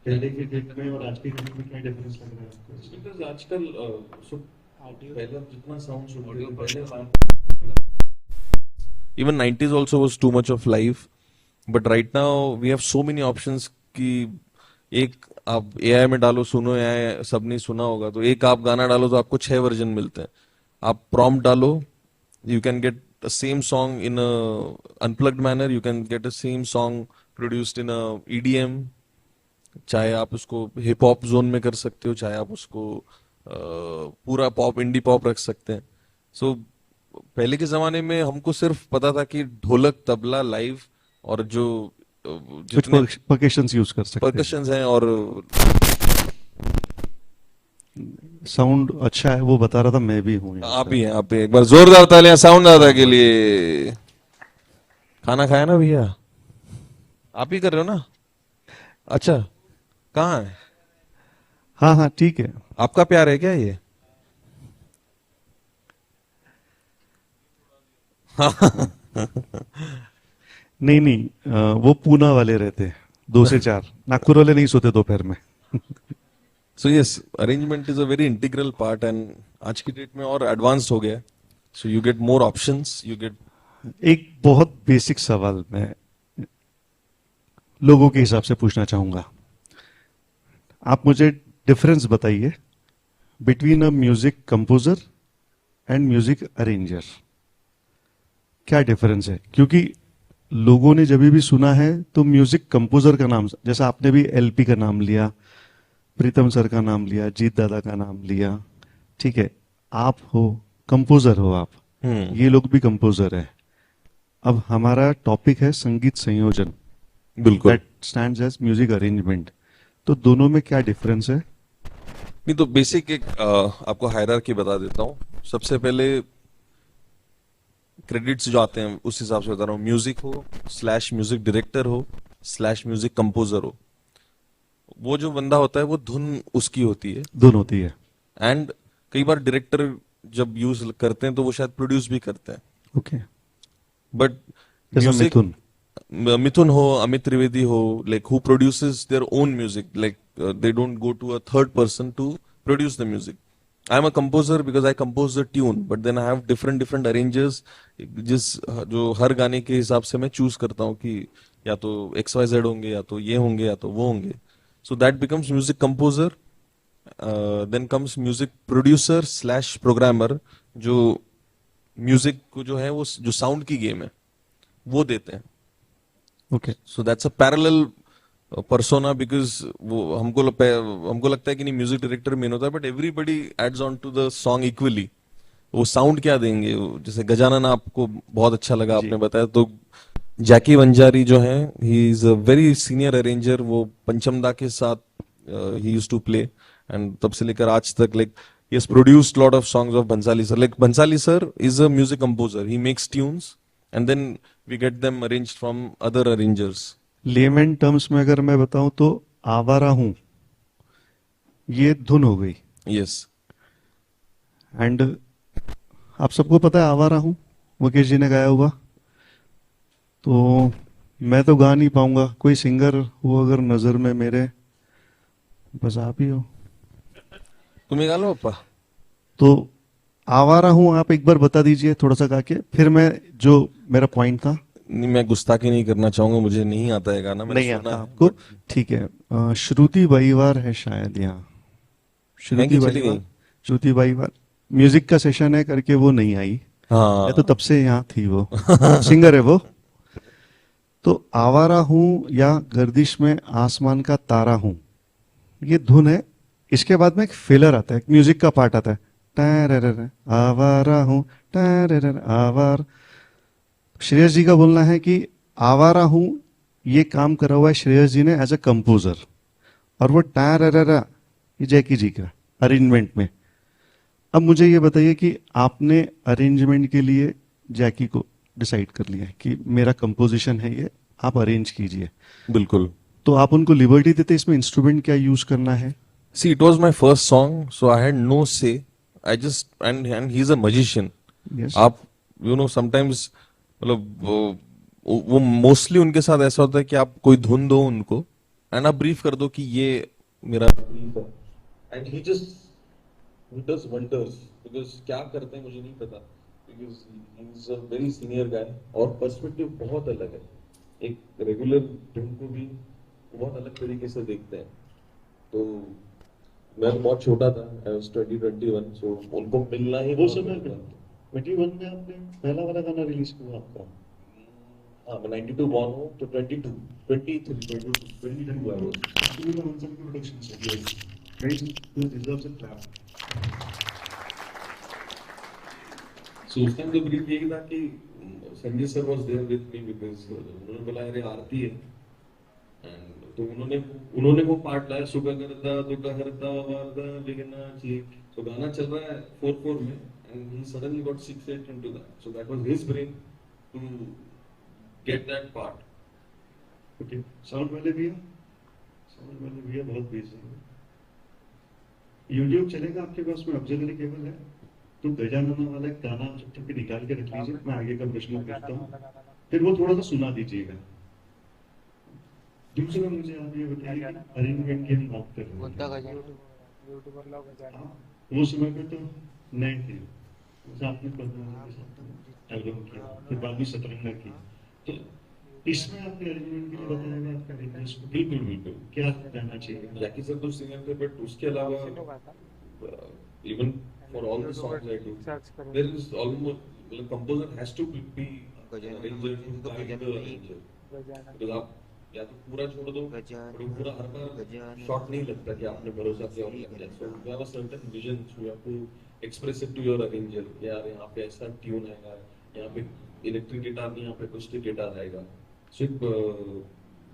पहले की डेट में और आज की डेट में क्या डिफरेंस लग रहा है आपको? बिकॉज़ आजकल पहले जितना साउंड सुनते थे, पहले even 90s also was too much of live, but right now we have so many options कि एक आप AI में डालो सुनो, AI सबने सुना होगा, तो एक आप गाना डालो तो आपको 6 वर्जन मिलते हैं। आप प्रॉम्प्ट डालो, you can get the same song in a unplugged manner, you can get the same song produced in a EDM, चाहे आप उसको हिप हॉप जोन में कर सकते हो, चाहे आप उसको पूरा पॉप इंडी पॉप रख सकते हैं। सो पहले के जमाने में हमको सिर्फ पता था कि ढोलक तबला लाइव और जो जितने परकशंस यूज कर सकते हैं, परकशंस हैं और साउंड अच्छा है, वो बता रहा था। मैं भी हूँ, आप ही हैं, आप ही। एक बार जोरदार तालियां साउंड दादा के लिए। खाना खाया ना भैया? आप ही कर रहे हो ना? अच्छा, कहाँ है? हाँ ठीक है। आपका प्यार है क्या ये? नहीं, वो पूना वाले रहते 2 से 4, नागपुर वाले नहीं सोते दोपहर में। So yes, arrangement is a very integral part, and आज की डेट में और एडवांस हो गया। So you get more options, you get एक बहुत बेसिक सवाल मैं लोगों के हिसाब से पूछना चाहूंगा। आप मुझे डिफरेंस बताइए between a music composer and music arranger. क्या डिफरेंस है? क्योंकि लोगों ने जब भी सुना है तो म्यूजिक कंपोजर का नाम, जैसा आपने भी एलपी का नाम लिया, प्रीतम सर का नाम लिया, जीत दादा का नाम लिया, ठीक है, आप हो कंपोजर हो आप, ये लोग भी कंपोजर है। अब हमारा टॉपिक है संगीत संयोजन, बिल्कुल। That stands as music arrangement. तो दोनों में क्या डिफरेंस है? नहीं तो बेसिक एक आपको हायरार्की बता देता हूँ। सबसे पहले क्रेडिट्स जो आते हैं उस हिसाब से बता रहा हूँ। म्यूजिक हो स्लैश म्यूजिक डायरेक्टर हो स्लैश म्यूजिक कंपोजर हो, वो जो बंदा होता है वो धुन उसकी होती है, धुन होती है। एंड कई बार डायरेक्टर जब यूज करते हैं तो वो शायद प्रोड्यूस भी करते हैं। ओके। बट जैसा मिथुन, मिथुन हो, अमित त्रिवेदी हो, like who produces their own music, like they don't go to a third person to produce the music. I am a composer because I compose the tune, but then I have different arrangers जो हर गाने के हिसाब से मैं choose करता हूँ कि या तो XYZ होंगे, या तो ये होंगे, या तो वो होंगे। So that becomes music composer. Then comes music producer slash programmer, जो म्यूजिक को जो है वो जो साउंड की गेम है वो देते हैं। Okay. So that's a parallel persona, because वो हमको लगता है कि नहीं म्यूजिक डायरेक्टर मेन होता है, but everybody adds on to the song equally. वो साउंड क्या देंगे, जैसे गजानन आपको बहुत अच्छा लगा आपने बताया, तो जैकी वंजारी जो है he is a very senior arranger. वो पंचमदा के साथ he used to play, and तब से लेकर आज तक like he has produced lot of songs of Bhansali sir. Like Bhansali sir is a music composer. He makes tunes and then we get them arranged from other arrangers. Lemon terms में अगर मैं बताऊं तो आवारा हूं ये धुन हो गई। Yes. एंड आप सबको पता है आवारा हूं मुकेश जी ने गाया हुआ, तो मैं तो गा नहीं पाऊंगा। कोई सिंगर हो अगर नजर में मेरे, बस आप ही हो। तुम्हें गा लो पापा। तो आवारा हूं आप एक बार बता दीजिए थोड़ा सा गा के, फिर मैं जो मेरा पॉइंट था। नहीं, मैं गुस्ताखी नहीं करना चाहूंगा, मुझे नहीं आता है गाना, मैंने नहीं सुना आता है, आपको, but ठीक है। श्रुति बाईवार है शायद यहाँ, महंगी चली गई। श्रुति बाईवार म्यूजिक का सेशन है करके वो नहीं आई। हाँ मैं तो तब से यहाँ थी, वो सिंगर है वो। तो आवारा हूं या गर्दिश में आसमान का तारा हूं ये धुन है। इसके बाद में एक फिलर आता है, एक म्यूजिक का पार्ट आता है, टैररर आवारा हूं टैररर आवार। श्रेयस जी का बोलना है कि आवारा हूं ये काम करा हुआ है श्रेयस जी ने एज अ कंपोजर, और वो टैररर ये जैकी जी का अरेंजमेंट में। अब मुझे ये बताइए कि आपने अरेंजमेंट के लिए जैकी को डिसाइड कर लिया है कि मेरा कंपोजिशन है ये, आप अरेंज कीजिए, बिल्कुल। तो आप उनको लिबर्टी देते इसमें इंस्ट्रूमेंट क्या यूज करना है? See, it was my first song, so I had no say. I just and he's a magician. Yes. आप sometimes मतलब वो मोस्टली उनके साथ ऐसा होता है कि आप कोई धुन दो उनको एंड आप ब्रीफ कर दो कि ये मेरा brief है, and he does wonders, because क्या करते हैं मुझे नहीं पता, because he is a very senior guy और पर्सपेक्टिव बहुत अलग है। एक रेगुलर धुन को भी बहुत अलग तरीके से देखते हैं। तो मैं बहुत छोटा था, I was 20-21, so उनको मिलना ही वो समय में 21 में आपने पहला वाला गाना रिलीज हुआ आपका? हाँ, मैं 92 बॉर्न हूँ, तो 23 I was। प्रोडक्शन से guys deserves a clap. So उस टाइम तो ब्रीफ यही था कि Sanjay sir was there with me, because उन्होंने बोला अरे आरती है, and तो उन्होंने वो पार्ट लाया, सुबह करता दुखा हरता वारदा लेकिना ची। तो गाना चल रहा है 4/4 में, and he suddenly got 6/8 into that, so that was his brain to get that part. Okay, sound वाले भैया बहुत बिजी है। यूट्यूब चलेगा आपके पास में? ऑक्सिलरी केबल है तो गजानन वाला गाना चुपचाप निकाल के रख लीजिए, मैं आगे का प्रश्न पूछता हूँ, फिर वो थोड़ा सा सुना दीजिएगा। दूसरा मुझे आप ये बताइए अरेंजमेंट की हम बात कर रहे हैं, वो समय पे तो नए थे, जैसे आपने 15 के साथ एल्बम किया, फिर बाद में सतरंगा की, तो इसमें आपने अरेंजमेंट के लिए बताया होगा आपका इंटरेस्ट को। बिल्कुल बिल्कुल, क्या कहना चाहिए? जैकी सर तो सिंगर थे, बट उसके अलावा even for all the songs I do there is almost, मतलब composer has to be arranger to guide the arranger, because आप या तो पूरा छोड़ दो, और वो पूरा हर बार शॉट नहीं लगता कि आपने भरोसा किया और कर दिया। So you have a certain vision, you have to express it to your arranger कि यार यहाँ पे ऐसा ट्यून आएगा, यहाँ पे इलेक्ट्रिक गिटार नहीं, यहाँ पे अकॉस्टिक गिटार आएगा। सो एक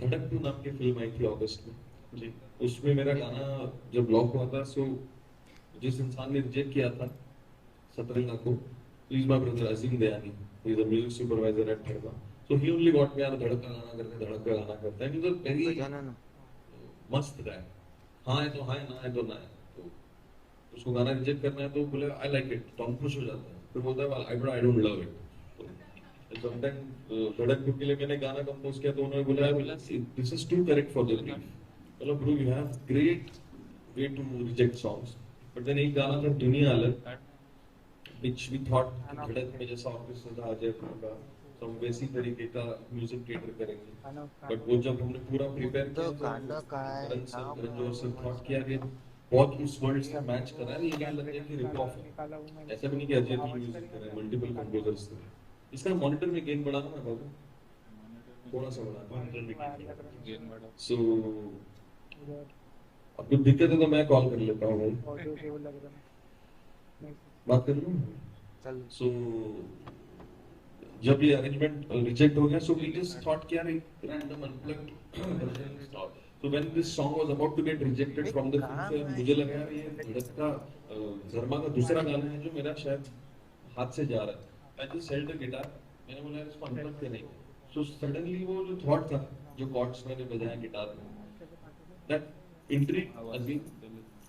धड़क 2 नाम की फिल्म आई थी अगस्त में जी, उसमें मेरा गाना जब ब्लॉक हुआ था, सो जिस इंसान ने रिजेक्ट किया था सतरंगा को, is my brother Azeem Dayani, he is a music supervisor at धड़का। सो ही ओनली गॉट मी यार धड़क का गाना करते, धड़क का गाना करते हैं, मतलब वेरी मस्त गाय, हाँ है तो हाँ है, ना है तो ना है। तो उसको गाना रिजेक्ट करना है तो बोले आई लाइक इट, तो हम खुश हो जाते हैं। फिर बोलता है I don't love it. Sometime धड़क 2 के लिए मैंने गाना कंपोज किया तो उन्होंने बोला this is too correct for the brief. मतलब bro you have great way to reject songs, but then एक गाना था दुनिया अलग, व्हिच वी थॉट धड़क में जैसा ऑर्केस्ट्रा था अजय का, तो हम वैसी तरीके का म्यूजिक कैटर करेंगे। बट वो जब हमने पूरा प्रिपेयर किया तो करण सर थॉट किया कि बहुत उस वर्ल्ड से मैच कर रहा है, ये लग रहा है कि रिप ऑफ है। ऐसा भी नहीं कि अजय ही म्यूजिक कर रहे हैं, मल्टीपल कंपोजर्स थे। इसका मॉनिटर में गेन बढ़ाना ना बाबू, थोड़ा सा बढ़ाना मॉनिटर में गेन बढ़ा। सो अब कुछ दिक्कत है तो मैं कॉल कर लेता हूँ भाई, बात कर लूँ। सो जब ये अरेंजमेंट रिजेक्ट हो गया, सो वी जस्ट थॉट कि यार एक random unplugged version stop. So when this song was about to get rejected from the film, मुझे लगा यार ये धड़क का धर्मा का दूसरा गाना है जो मेरा शायद हाथ से जा रहा है। I just held the guitar, मैंने बोला यार इसको अनप्लग करेंगे। So suddenly वो जो थॉट था, जो कॉर्ड्स मैंने बजाया गिटार में, that intrigued Azim,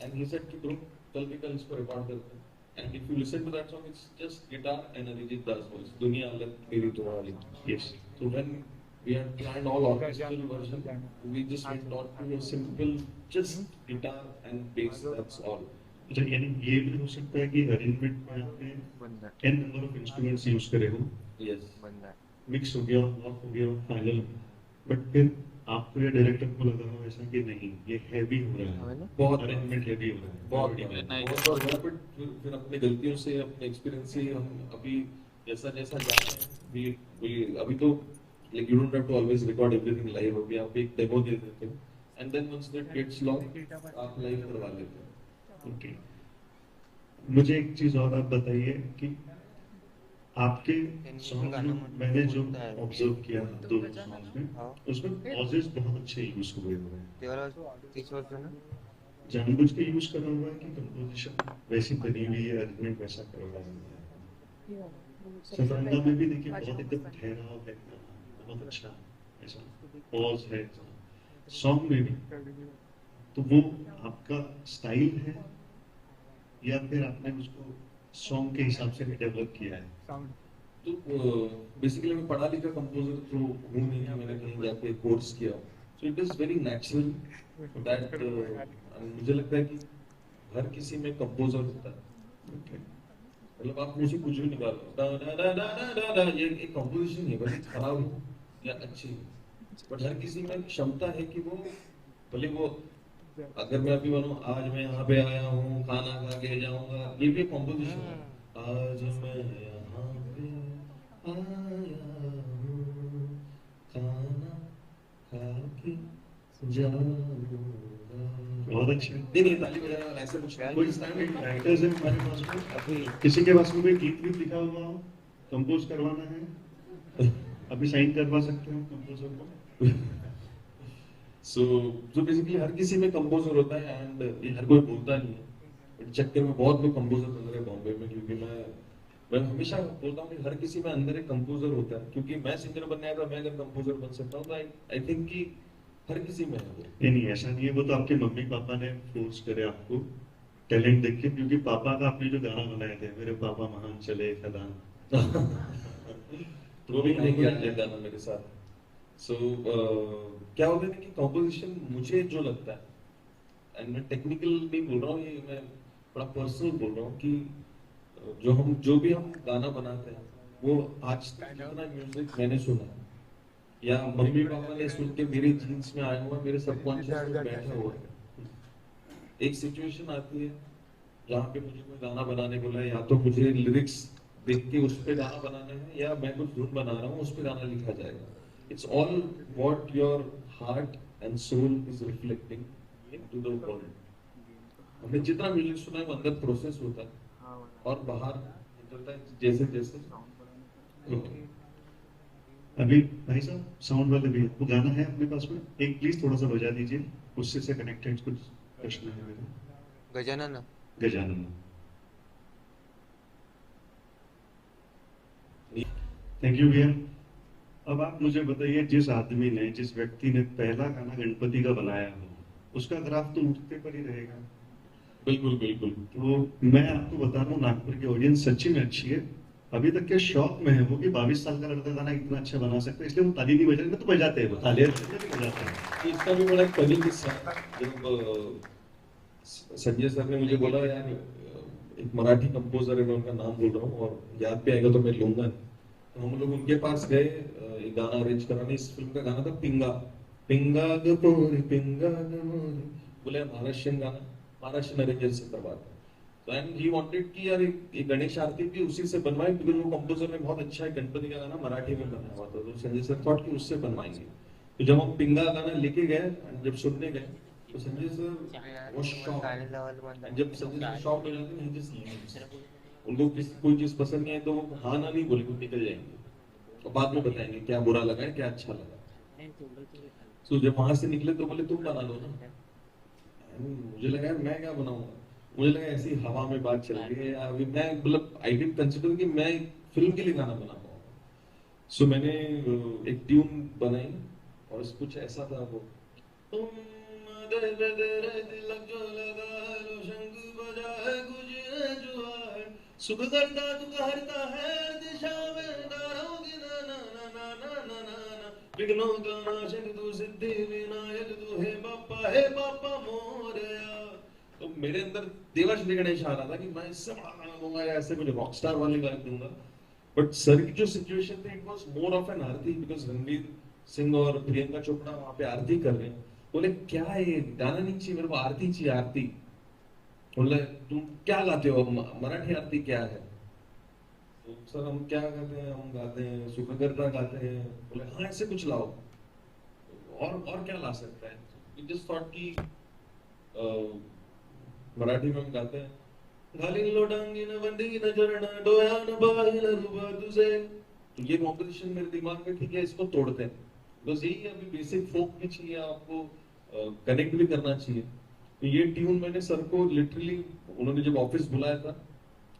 and he said कि bro कल के कल इसको रिकॉर्ड करते हैं। And if you listen to that song, it's just guitar and Arijit Das voice, दुनिया अलग मेरी तुम्हारी। Yes. So when we had planned all orchestral version, we just went on to a simple just guitar and bass, that's all. अच्छा, यानी ये भी हो सकता है कि अरेंजमेंट में आपने n number of instruments use करे हो, Yes. मिक्स हो गया, लॉक हो गया, फाइनल, बट फिर आपको या डायरेक्टर को लगा हो ऐसा कि नहीं ये हैवी हो रहा है, बहुत अरेंजमेंट हैवी हो रहा है, बहुत फिर अपनी गलतियों से, अपने एक्सपीरियंस से हम अभी जैसा जैसा जाते हैं, we अभी तो like you don't have to always record everything live, अभी आप एक डेमो दे देते हो, and then once that gets long आप लाइव करवा लेते हो। ओके, मुझे एक चीज और आप बताइए कि आपके सॉन्ग में मैंने जो ऑब्जर्व किया दोनों सॉन्ग्स में, उसमें पॉजेस बहुत अच्छे यूज हुए हैं, जानबूझ के यूज करा हुआ है कि कंपोजिशन वैसी बनी हुई है, अरेंजमेंट वैसा करवाया हुआ है। सतरंगा में भी देखिए बहुत एकदम ठहराव है, बहुत अच्छा ऐसा पॉज है सॉन्ग में भी, तो वो आपका स्टाइल है या फिर आपने उसको सॉन्ग के हिसाब से भी डेवलप किया है? तो बेसिकली मैं पढ़ा लिखा कंपोजर तो हूँ नहीं कि मैंने कहीं जाके कोर्स किया, so it is very natural that मुझे लगता है कि हर किसी में कंपोजर होता है। मतलब आप मुझे कुछ भी निकालो, ये एक कंपोजिशन है, भले खराब हो या अच्छी, बट हर किसी में क्षमता है कि वो भले वो, अगर मैं अभी बोलूं आज मैं यहाँ पे आया हूँ खाना खा के जाऊंगा, ये भी कंपोजिशन है। आज मैं यहाँ पे आया हूँ खाना खा के जाऊंगा, बहुत अच्छे। नहीं ताली बजाने वाला ऐसे कुछ कोई स्टैंडर्ड राइटर्स है हमारे पास में, अभी किसी के पास में कोई गीत भी लिखा हुआ हो, कंपोज करवाना है, अभी साइन करवा सकते हो कंपोजर को। सो बेसिकली हर किसी में कंपोजर होता है, एंड ये हर कोई बोलता नहीं है, बट चक्कर में बहुत लोग कंपोजर बन रहे हैं बॉम्बे में, क्योंकि मैं हमेशा बोलता हूँ कि हर किसी में अंदर एक कंपोजर होता है, क्योंकि मैं सिंगर बनने आया था, मैं अगर कंपोजर बन सकता हूँ तो आई थिंक कि हर किसी में है। नहीं ऐसा नहीं है, वो तो आपके मम्मी पापा ने फोर्स करे आपको टैलेंट देख के, क्योंकि पापा का आपने जो गाना बनाए थे मेरे पापा महान चले खदान, तो वो भी नहीं किया गाना मेरे साथ। सो क्या होता है कि कंपोजिशन मुझे जो लगता है, एंड मैं टेक्निकल नहीं बोल रहा हूँ, ये मैं बड़ा पर्सनल बोल रहा हूँ कि जो भी हम गाना बनाते हैं वो आज तक जितना म्यूजिक मैंने सुना है या मम्मी पापा ने सुन के मेरे जीन्स में आया हुआ मेरे सबकॉन्शियस में बैठा हुआ है। एक सिचुएशन आती है जहाँ पे मुझे कोई गाना बनाने बोला है, या तो मुझे लिरिक्स देख के उस पे गाना बनाना है या मैं कुछ धुन बना रहा हूँ उस पे गाना लिखा जाएगा। It's all what your heart and soul is reflecting into the world. हमने जितना म्यूजिक सुना है वो अंदर प्रोसेस होता है और बाहर निकलता है जैसे जैसे। अभी भाई साहब साउंड वाले भी वो गाना है अपने पास में, एक प्लीज थोड़ा सा बजा दीजिए, उससे से कनेक्टेड कुछ प्रश्न है मेरा। गजानन गजानन। थैंक यू भैया। अब आप मुझे बताइए, जिस आदमी ने, जिस व्यक्ति ने पहला गाना गणपति का बनाया हो उसका ग्राफ तो उठते पर ही रहेगा। बिल्कुल बिल्कुल। तो मैं आपको बता रहा हूँ, नागपुर की ऑडियंस सच्ची में अच्छी है। अभी तक के शौक में है वो कि 22 साल का लड़का गाना इतना अच्छा बना सकता है, इसलिए वो ताली नहीं बजा रहे, तो बजाते हैं वो तालियां बजाते हैं। इसका भी बड़ा फनी किस्सा है। जब संजय सर ने मुझे बोला यार एक मराठी कंपोजर है, मैं उनका नाम बोल रहा हूँ और याद भी आएगा तो मैं लूंगा, तो हम लोग उनके पास गए एक गाना अरेंज कराने। इस फिल्म का गाना था पिंगा पिंगा गपोरी पिंगा गपोरी, बोले महाराष्ट्रियन गाना, महाराष्ट्रियन अरेंजर से करवाते। तो एंड ही वांटेड कि यार ये गणेश आरती भी उसी से बनवाए, बिकॉज वो कंपोजर ने बहुत अच्छा है गणपति का गाना मराठी में बनाया हुआ था। तो संजय सर थॉट कि उससे बनवाएंगे। तो जब हम पिंगा गाना लेके गए, जब सुनने गए तो संजय सर वो शॉक, जब संजय सर शॉक हो जाते हैं जस्ट उनको कोई चीज पसंद नहीं है तो वो हाँ ना नहीं बोले, वो निकल जाएंगे और बाद में बताएंगे क्या बुरा लगा है क्या अच्छा लगा। तो जब वहां से निकले तो बोले तुम बना लो ना। मुझे लगा यार मैं क्या बनाऊंगा, मुझे लगा ऐसी हवा में बात चल रही है। अभी मैं मतलब आई डिडंट कंसीडर कि मैं फिल्म के लिए गाना बना पाऊंगा। सो मैंने एक ट्यून बनाई और कुछ ऐसा था वो, सुख करता दुख हरता है दिशा में डालोगे ना ना ना ना ना ना ना विघ्नों का नाशक तू सिद्धि विनायक तू हे बाप्पा मोरया। तो मेरे अंदर देवा श्री गणेश आ रहा था कि मैं इससे बड़ा गाना दूंगा या ऐसे कुछ रॉक स्टार वाले गाने दूंगा। बट सर की जो सिचुएशन थी it was more of an aarti, because Ranveer Singh और प्रियंका चोपड़ा वहां पे आरती कर रहे हैं। बोले क्या है ये गाना नहीं चाहिए मेरे को, आरती चाहिए आरती। बोले तुम क्या गाते हो, मराठी आरती क्या है? तो सर हम क्या गाते हैं, हम गाते हैं सुखकर्ता गाते हैं। बोले हाँ ऐसे कुछ लाओ, और क्या ला सकता है। वी जस्ट थॉट कि मराठी में हम गाते हैं घालीन लोटांगी न बंदी न जरना डोया न बाहिल रुबा तुझे। तो ये कॉम्पोजिशन मेरे दिमाग में ठीक है, इसको तोड़ते हैं। बस यही अभी बेसिक फोक भी चाहिए, आपको कनेक्ट भी करना चाहिए। तो ये ट्यून मैंने सर को लिटरली, उन्होंने जब ऑफिस बुलाया था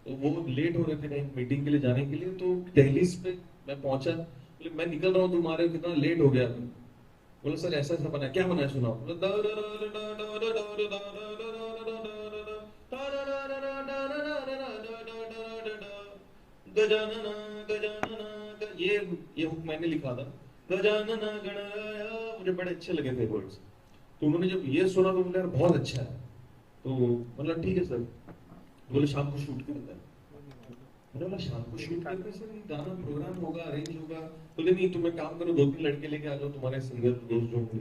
तो वो लेट हो रहे थे कहीं मीटिंग के लिए जाने के लिए, तो दिल्ली पे मैं पहुंचा, बोले मैं निकल रहा हूँ तुम्हारे, कितना लेट हो गया। बोले सर ऐसा ऐसा बना, क्या बना सुनाओ। गजानना गजानना, ये हुक मैंने लिखा था, गजानना गणराया। मुझे बड़े अच्छे लगे थे वर्ड्स। तो उन्होंने जब ये सुना तो बोले यार बहुत अच्छा है। तो मतलब ठीक है सर। बोले शाम को शूट करते हैं। मैंने बोला शाम को शूट करते हैं सर, गाना प्रोग्राम होगा, अरेंज होगा। बोले नहीं तुम एक काम करो, 2-3 लड़के लेके आ जाओ तुम्हारे सिंगर दोस्त जो होंगे,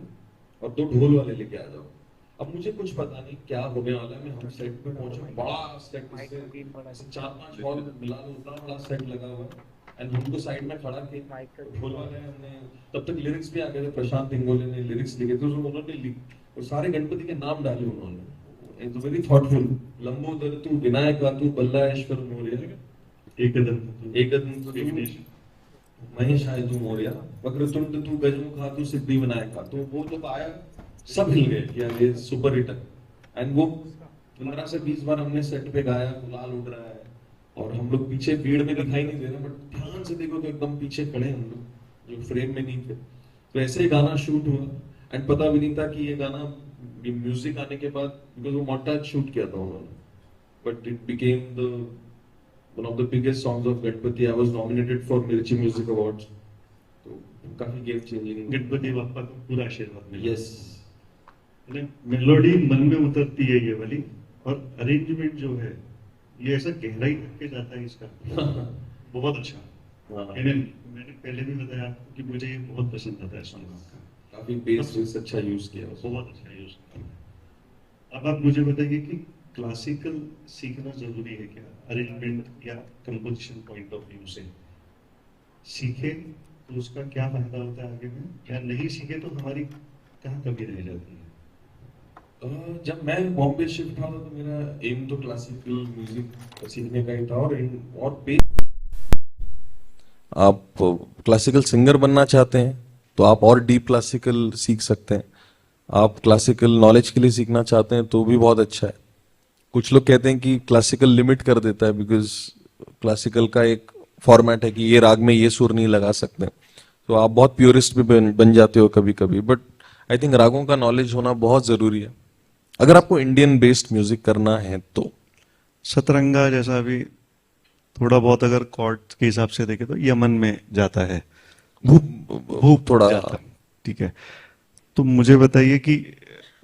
और 2 ढोल वाले लेके आ जाओ। अब मुझे कुछ पता नहीं क्या होने वाला है। हम सेट पे पहुंचे, बड़ा सेट, इससे 4-5 हॉल मिला लो, उतना बड़ा सेट लगा हुआ है। एंड हमको साइड में खड़ा के ढोल वाले हमने, तब तक लिरिक्स भी आ गए थे, प्रशांत इंगोले ने लिरिक्स लिखे थे, उन्होंने और सारे गणपति के नाम डाले उन्होंने। It's very thoughtful. लंबोदर तू विनायक तू बल्लाश्वर मोरया, एकदंत तू महेश आय तू मोरया, वक्रतुंड तू गजमुखा तू सिद्धि विनायक। तो वो जब आया सब हिल गए कि यार ये सुपर हिट है। एंड वो 15 से 20 बार हमने सेट पे गाया, गुलाल उड़ रहा है और हम लोग पीछे भीड़ में दिखाई नहीं दे रहे, बट ध्यान से देखो तो एकदम पीछे खड़े हम लोग जो फ्रेम में नहीं थे। तो ऐसे ही गाना शूट हुआ। एंड पता भी नहीं था कि ये गाना म्यूजिक आने के बाद, बिकॉज वो मोंटाज शूट किया था उन्होंने, but it became the one of the biggest songs of Ganpati. I was nominated for मिर्ची म्यूजिक अवार्ड्स। तो काफी गेम चेंजिंग। गणपति बाप्पा को पूरा आशीर्वाद मिला। यस, मेलोडी मन में उतरती है ये वाली, और अरेंजमेंट जो है ये ऐसा गहराई ढक के जाता है इसका, बहुत अच्छा। हाँ। मैंने पहले भी बताया आपको कि मुझे ये बहुत पसंद आता है सॉन्ग आपका, काफी बेस अच्छा यूज किया उसने। बहुत अच्छा यूज किया। अब आप मुझे बताइए कि क्लासिकल सीखना जरूरी है क्या, अरेंजमेंट या कंपोजिशन पॉइंट ऑफ व्यू से? सीखे तो उसका क्या फायदा होता है आगे में, या नहीं सीखे तो हमारी कहाँ कमी रह जाती है? जब मैं बॉम्बे शिफ्ट हुआ था तो मेरा एम तो क्लासिकल म्यूजिक सीखने का ही था, और आप क्लासिकल सिंगर बनना चाहते हैं तो आप और डीप क्लासिकल सीख सकते हैं। आप क्लासिकल नॉलेज के लिए सीखना चाहते हैं तो भी बहुत अच्छा है। कुछ लोग कहते हैं कि क्लासिकल लिमिट कर देता है, बिकॉज क्लासिकल का एक फॉर्मेट है कि ये राग में ये सुर नहीं लगा सकते, तो आप बहुत प्योरिस्ट भी बन जाते हो कभी कभी। बट आई थिंक रागों का नॉलेज होना बहुत जरूरी है अगर आपको इंडियन बेस्ड म्यूजिक करना है तो। सतरंगा जैसा भी थोड़ा बहुत अगर कॉर्ड के हिसाब से देखे तो यमन में जाता है, भूप थोड़ा जाता है, ठीक है। तो मुझे बताइए कि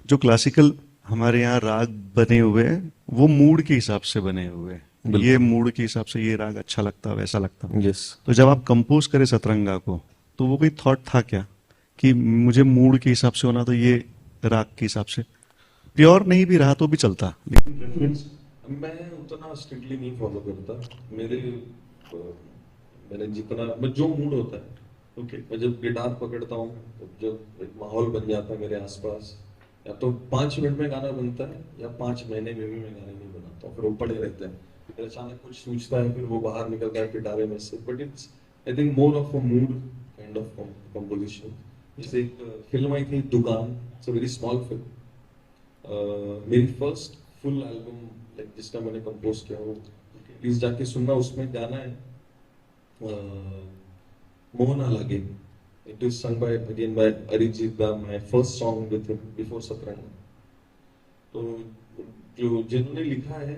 जो क्लासिकल हमारे यहाँ राग बने हुए हैं वो मूड के हिसाब से बने हुए हैं, ये मूड के हिसाब से ये राग अच्छा लगता, वैसा लगता। यस। तो जब आप कंपोज करें सतरंगा को तो वो कोई थॉट था क्या कि मुझे मूड के हिसाब से होना, तो ये राग के हिसाब से? प्योर नहीं भी रहा तो भी चलता, लेकिन रेफरेंस मैं उतना स्ट्रिक्टली नहीं फॉलो करता। मैंने जितना जो मूड होता है, ओके, मैं जब गिटार पकड़ता हूँ, जब एक माहौल बन जाता है मेरे आसपास, या तो 5 मिनट में गाना बनता है या 5 महीने में भी मैं गाने नहीं बनाता हूँ, फिर वो पड़े रहते हैं। फिर अचानक कुछ सूझता है, फिर वो बाहर निकलता है पिटारे में से। But it's I think more of a mood kind of composition. जैसे एक फिल्म आई थी दुकान, it's a very small film, मेरी फर्स्ट फुल एल्बम लाइक जिसका मैंने कंपोज किया, वो प्लीज जाके सुनना। उसमें गाना है मोहना लागे, इट इज सung by again by Arijit Da, my first song with him before सतरंगा। तो जो जिन्होंने लिखा है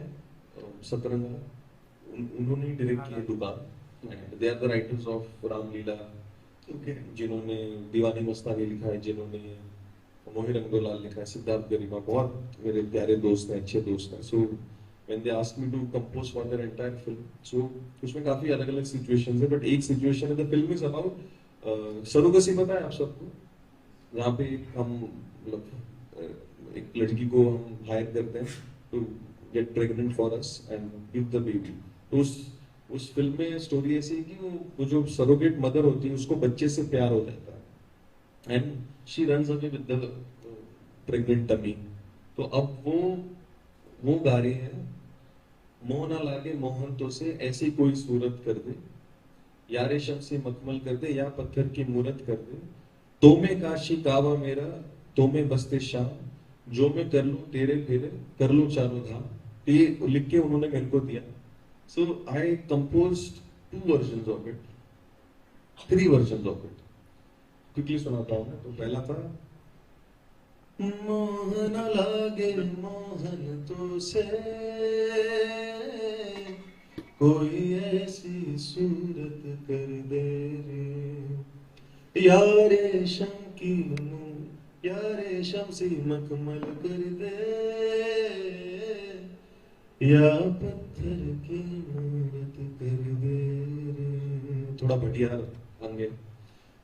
सतरंगा, उन्होंने डायरेक्ट किया Dukaan, they are the writers of Ramleela, जिन्होंने दीवानी मस्तानी लिखा है, जिन्होंने मोहित रंगोलाल लिखा है, सिद्धार्थ गरिमा, बहुत मेरे प्यारे दोस्त हैं, अच्छे दोस्त हैं। सो when they asked me to compose for their entire film, so उसमें काफी अलग अलग सिचुएशंस है, बट एक सिचुएशन है the film is about surrogacy. पता है आप सबको, जहाँ पे हम मतलब एक लड़की को हम हायर करते हैं to get pregnant for us and give the baby. तो उस फिल्म में स्टोरी ऐसी है कि वो जो सरोगेट मदर होती है उसको बच्चे से प्यार हो जाता है, and she runs away with the pregnant tummy. तो अब वो गा रही है, मोह ना लागे मोहन तो से ऐसी कोई सूरत कर दे, यारे शम्सी मखमल कर दे, या पत्थर की मूरत कर दे, तो मैं काशी कावा मेरा, तो मैं बस्ते शाम, जो मैं कर लूं तेरे फेरे, कर लूं चारों धाम। ये लिख के उन्होंने मेरे को दिया। So I composed 2 versions of it, 3 versions of it. Quickly सुनाता हूँ मैं। तो पहला था मोहन लागे मोहन तो से कोई ऐसी सूरत कर दे रे, यारे शम की यारे शमसी मखमल कर दे, या पत्थर की मूरत कर दे रे। थोड़ा बढ़िया अंगे।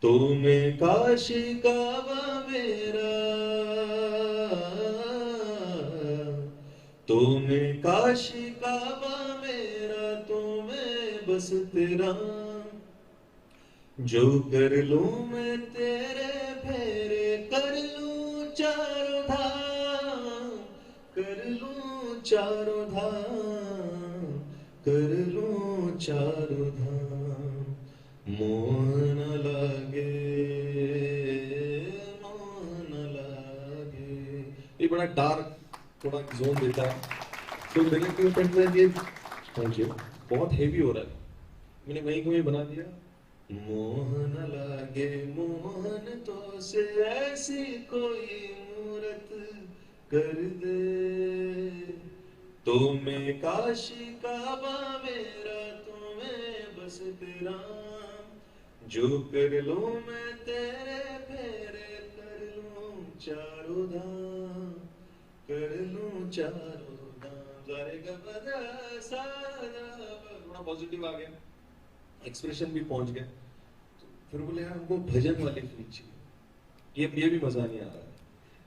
तो मैं काशी कावा मेरा, तो मैं काशी कावा मेरा, तो मैं बस तेरा, जो कर लूं मैं तेरे फेरे, कर लूं चारों धाम, कर लूं चारों धाम, कर लूं चारों धाम। मोहन लागे मोहन लागे। ये बड़ा डार्क थोड़ा जोन देता है, तो मेरे को पड़ता है ये, थैंक यू, बहुत हेवी हो रहा है, मैंने वहीं को ही बना दिया। मोहन लागे मोहन तो से ऐसी कोई मूरत कर दे, तो मैं काशी काबा मेरा, तो मैं बस तेरा, जो कर लूं मैं तेरे फेरे, कर लूं चारों धाम, कर लूं चारों धाम। थोड़ा पॉजिटिव आ गया, एक्सप्रेशन भी पहुंच गया। तो फिर बोले यार हमको भजन वाली फील चाहिए, ये भी मजा नहीं आ रहा है।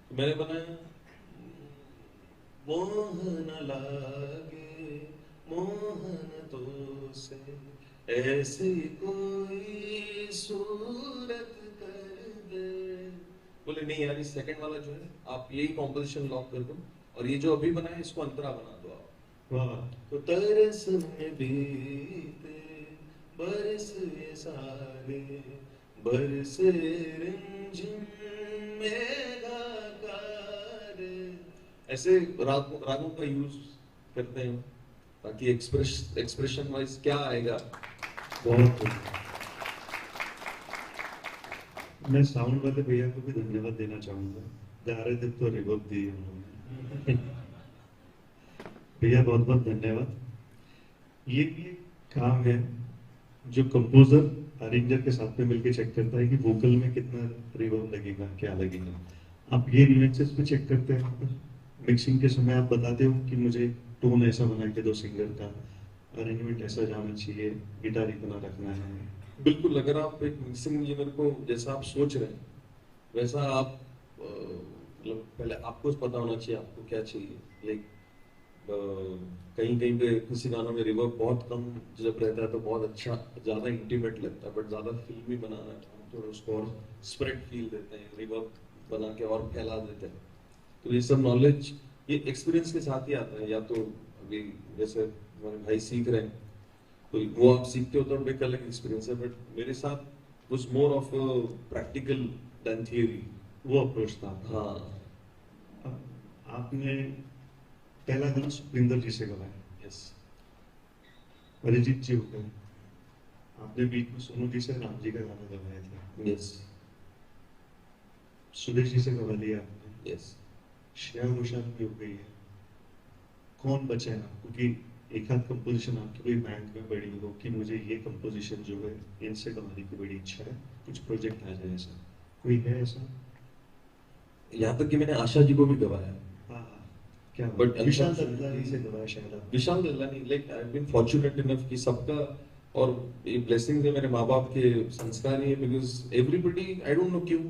तो मैंने बनाया मोहन लागे मोहन तो से ऐसी कोई सूरत कर दे। बोले नहीं यार, इस सेकंड वाला जो है आप यही कॉम्पोजिशन लॉक कर दो, और ये जो अभी बनाया इसको अंतरा बना दो आप। वाह, तो तरस में बीते बरस ये सारे, बरस रिमझिम मेघाकार। ऐसे रागों का यूज करते हैं ताकि एक्सप्रेशन वाइज क्या आएगा। बहुत बढ़िया। मैं साउंड वाले भैया को भी धन्यवाद देना चाहूंगा, जा रहे थे तो रिवर्ब दी उन्होंने। भैया बहुत बहुत धन्यवाद। ये भी एक काम है जो कंपोजर अरेंजर के साथ में मिलकर चेक करता है कि वोकल में कितना रिवर्ब लगेगा, क्या लगेगा। आप ये न्यूएंसेस पे चेक करते हैं, मिक्सिंग के समय आप बताते हो कि मुझे टोन ऐसा बना के दो, सिंगर का अरेंजमेंट ऐसा जाना चाहिए, गिटार इतना रखना है। बिल्कुल, अगर आप एक मिक्सिंग इंजीनियर को जैसा आप सोच रहे हैं वैसा आप मतलब पहले आपको पता होना चाहिए आपको क्या चाहिए। लाइक कहीं कहीं पे किसी गानों में रिवर्ब बहुत कम जब रहता है तो बहुत अच्छा, ज्यादा इंटीमेट लगता है, बट ज्यादा फिल्मी बनाना है तो उसको और स्प्रेड फील देते हैं, रिवर्ब बना के और फैला देते हैं। तो ये सब नॉलेज ये एक्सपीरियंस के साथ ही आता है। या तो अभी जैसे हमारे भाई सीख रहे हैं तो वो आप सीखते हो तो एक अलग एक्सपीरियंस है, बट मेरे साथ was more of practical than theory, वो अप्रोच था। हाँ। आपने पहला गाना सुखविंदर जी से गवाया, यस, अरिजीत जी हो गए, आपने बीच में सोनू जी से राम जी का गाना गवाया था, यस, सुदेश जी से गवा लिया आपने, यस। श्रेया घोषाल भी हो गई है। कौन बचा है आपको कि एक आध कंपोजिशन आपकी कोई बैंक में पड़ी हो कि मुझे ये कंपोजिशन जो है इनसे गवाने की बड़ी इच्छा है, कुछ प्रोजेक्ट आ जाए, ऐसा कोई है ऐसा? यहाँ तक कि मैंने आशा जी को भी गवाया। हाँ, क्या But विशाल दत्तानी से गवाया शायद आपने। Vishal Dadlani, like I have been fortunate enough कि सबका और ये ब्लेसिंग है मेरे माँ बाप के संस्कार ही है, because everybody I don't know क्यों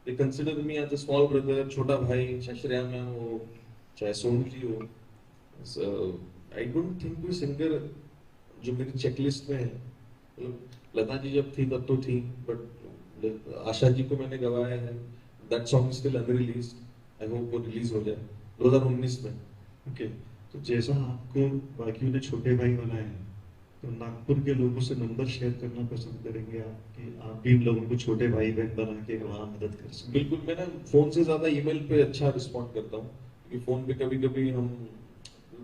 they consider me as a small brother, छोटा भाई, चाहे श्रेया मैम हो चाहे सोनू जी हो। आई डोंट थिंक कोई सिंगर जो मेरी चेकलिस्ट में है, मतलब लता जी जब थी तब तो थी, बट आशा जी को मैंने गवाया है। That song still unreleased, I hope वो रिलीज हो जाए 2019 में। ओके, तो जैसा आपको बाकियों ने छोटे भाई बनाए हैं, तो नागपुर के लोगों से नंबर शेयर करना पसंद करेंगे आप कि आप भी इन लोगों को छोटे भाई बहन बना के वहाँ मदद कर सकें? बिल्कुल, मैं ना फोन से ज्यादा ईमेल पे अच्छा रिस्पॉन्ड करता हूँ, क्योंकि फोन पे कभी कभी हम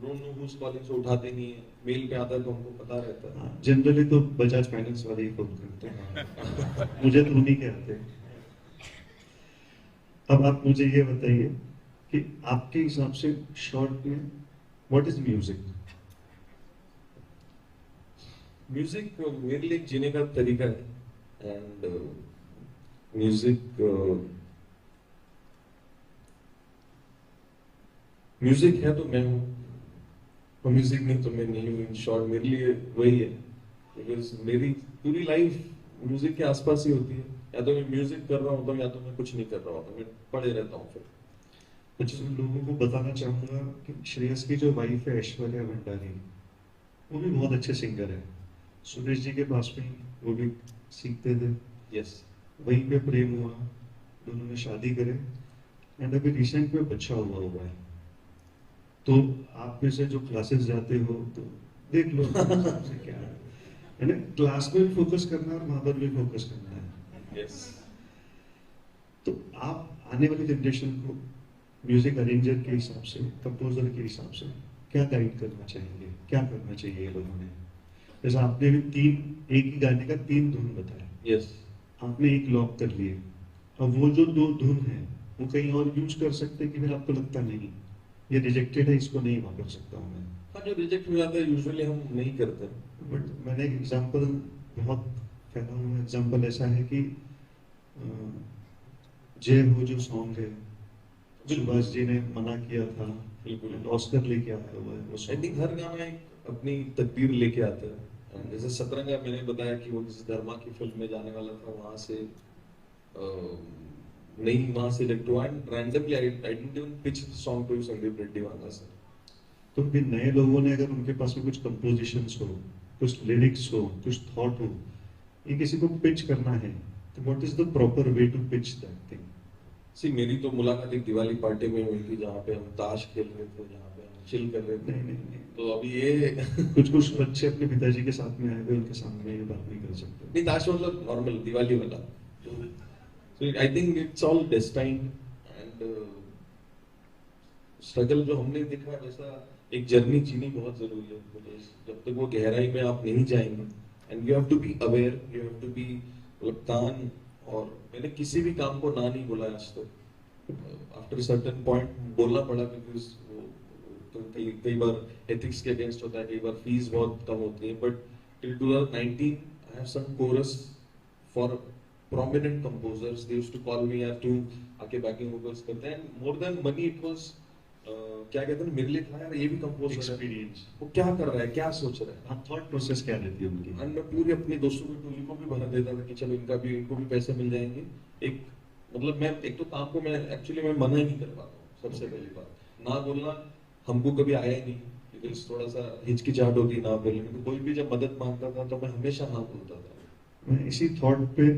डोंट नो हूज कॉलिंग से उठाते नहीं है, मेल पे आता है तो हमको पता रहता है। जनरली तो बजाज फाइनेंस वाले ही फोन करते हैं, मुझे तो उन्हीं के आते हैं। अब आप मुझे ये बताइए कि आपके हिसाब से शॉर्ट में व्हाट इज म्यूजिक? म्यूजिक मेरे लिए जीने का तरीका है, एंड म्यूजिक है तो मैं हूँ, और म्यूजिक नहीं तो मैं नहीं हूँ। इन शॉर्ट मेरे लिए वही है, बिकॉज मेरी पूरी लाइफ म्यूजिक के आसपास ही होती है। या तो मैं म्यूजिक कर रहा होता हूँ या तो मैं कुछ नहीं कर रहा होता, मैं पढ़े रहता हूँ। फिर कुछ लोगों को बताना चाहूंगा कि श्रेयस की जो वाइफ है ऐश्वर्या भंडारी, वो भी बहुत अच्छे सिंगर है। सुरेश जी के पास में वो भी सीखते थे, यस, वहीं पे प्रेम हुआ, दोनों ने शादी करे, एंड अभी रिसेंट में बच्चा हुआ है। तो आप में से जो क्लासेस जाते हो तो देख लो से क्या है ना, क्लास में भी फोकस करना है और वहां पर भी फोकस करना है। यस। तो आप आने वाली जनरेशन को म्यूजिक अरेंजर के हिसाब से, कंपोजर के हिसाब से क्या गाइड करना चाहेंगे, क्या करना चाहिए लोगों ने? जैसे आपने भी एक ही गाने का 3 धुन बताया, यस, आपने एक लॉक कर लिए, अब वो जो 2 धुन है वो कहीं और यूज कर सकते हैं कि फिर आपको लगता नहीं ये रिजेक्टेड है, इसको नहीं वापर सकता हूँ मैं? हाँ, जो रिजेक्ट हो जाता है यूजुअली हम नहीं करते। बट मैंने एक एग्जाम्पल, बहुत फैला हुआ एग्जाम्पल ऐसा है कि जय हो जो सॉन्ग है, सुभाष जी ने मना किया था, बिल्कुल। ऑस्कर लेके आया हुआ है वो आई थिंक हर गाना एक अपनी तकदीर लेके आता है। जैसे सतरंगा मैंने बताया कि वो किसी धर्मा की फिल्म में जाने वाला था, वहां से नहीं, वहां से सिलेक्ट हुआ and randomly I didn't even pitch the song to Sandeep Reddy वाला सर। तो भी नए लोगों ने अगर उनके पास में कुछ कंपोजिशंस हो, कुछ लिरिक्स हो, कुछ थॉट हो, ये किसी को पिच करना है, तो what is the proper way to pitch that thing? See मेरी तो मुलाकात एक दिवाली पार्टी में हुई थी जहाँ पे हम ताश खेल रहे थे, जहाँ पे हम चिल कर रहे थे। नहीं। तो अभी ये कुछ बच्चे अपने पिताजी के साथ में आए हुए, उनके सामने ये बात नहीं कर सकते। नहीं, ताश मतलब नॉर्मल दिवाली वाला। So I think it's all destined and struggle जो हमने देखा है वैसा एक जर्नी जीनी बहुत जरूरी है मुझे। जब तक वो गहराई में आप नहीं जाएंगे and you have to be aware, you have to be calm. और मैंने किसी भी काम को ना नहीं बोला आज तक। आफ्टर सर्टेन पॉइंट बोलना पड़ा बिकॉज तो कई बार एथिक्स के अगेंस्ट होता है, कई बार फीस बहुत कम होती है। But till 2019 I have some chorus for prominent composers. They used to call me यार तू आके बैकिंग वोकल्स करते हैं। More than money it was क्या कहते हैं, मेरे लिए था यार ये भी कंपोजर है, एक्सपीरियंस, वो क्या कर रहा है, क्या सोच रहा है। हाँ, थॉट प्रोसेस क्या रहती है उनकी। एंड मैं पूरी अपनी दोस्तों की टोली को भी भरा देता था कि चलो इनको भी पैसे मिल जाएंगे। एक मतलब मैं एक तो काम को मैं एक्चुअली मैं मना ही नहीं कर पाता हूँ। सबसे पहली बात ना बोलना हमको कभी आया ही नहीं, बिकॉज थोड़ा सा हिचकिचाहट होती ना बोलने में। तो कोई भी जब मदद मांगता था तो मैं हमेशा हाँ बोलता था। मैं इसी थॉट पे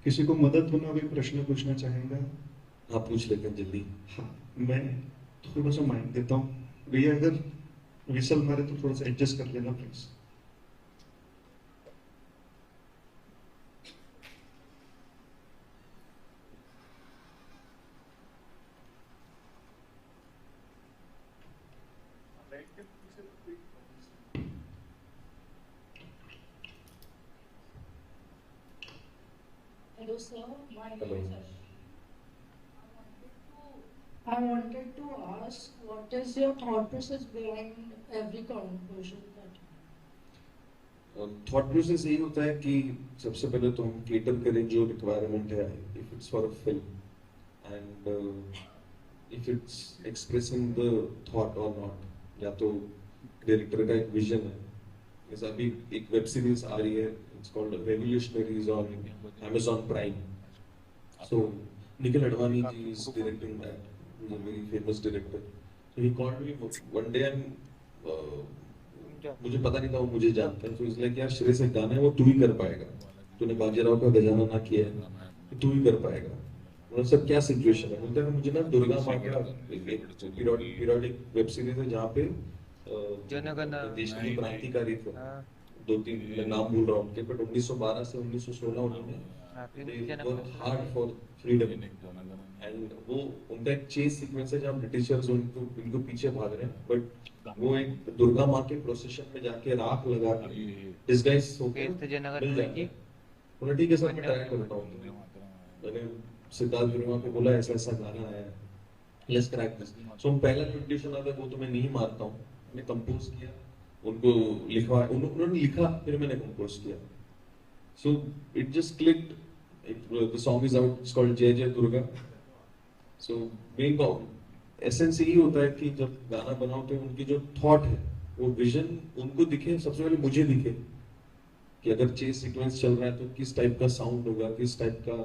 किसी को मदद होना भी प्रश्न पूछना चाहेगा। हाँ पूछ लेते हैं जल्दी। हाँ, मैं थोड़ा सा माइक देता हूँ भैया, अगर विसल मारे तो थोड़ा सा एडजस्ट कर लेना please. Hello, sir. My name Hello. is Ash. I wanted to ask, what is your thought process behind every composition that thought process यही होता है कि सबसे पहले तो हम केटर करें जो रिक्वायरमेंट है, if it's for a film and if it's expressing the thought और नॉट, या तो डायरेक्टर का एक विजन है। जैसे अभी एक वेब सीरीज आ रही है, it's called revolutionaries on Amazon Prime. So Nikhil Advani ji is directing that. He's a very famous director. So he called me one day and मुझे पता नहीं था वो मुझे जानता है। तो इसलिए कि यार श्रेय से गाना है वो तू ही कर पाएगा, तूने बाजीराव का खजाना ना किया है, तू ही कर पाएगा। मतलब सब क्या सिचुएशन है, बोलते हैं मुझे ना दुर्गा माँ का पीरियोडिक वेब सीरीज है जहाँ पे देश की क्रांतिकारी थे, दो तीन मैं नाम भूल रहा हूँ उनके, बट 1912 से 1916 उन्होंने हार्ड फॉर फ्रीडम। एंड वो उनका एक चेस सीक्वेंस है जहाँ ब्रिटिशर्स इनको पीछे भाग रहे हैं, बट वो एक दुर्गा माँ के प्रोसेशन में जाके राख लगा के डिस्गाइज होके मिल जाता है। उन्हें ठीक है सर मैं ट्राई करता हूँ। मैंने सिद्धार्थ वर्मा को बोला ऐसा ऐसा गाना है, लेट्स क्रैक दिस। सो पहला जो ट्यूशन आता है वो तो मैं नहीं मारता हूँ, मैंने कंपोज किया, उनको लिखवा, उन्होंने लिखा, फिर मैंने कंपोज किया। So it just clicked. The song is out, it's called जय जय दुर्गा। सो मेन एसेंस यही होता है कि जब गाना बनाओ तो उनकी जो थॉट है वो विजन उनको दिखे, सबसे पहले मुझे दिखे कि अगर चेस सीक्वेंस चल रहा है तो किस टाइप का साउंड होगा, किस टाइप का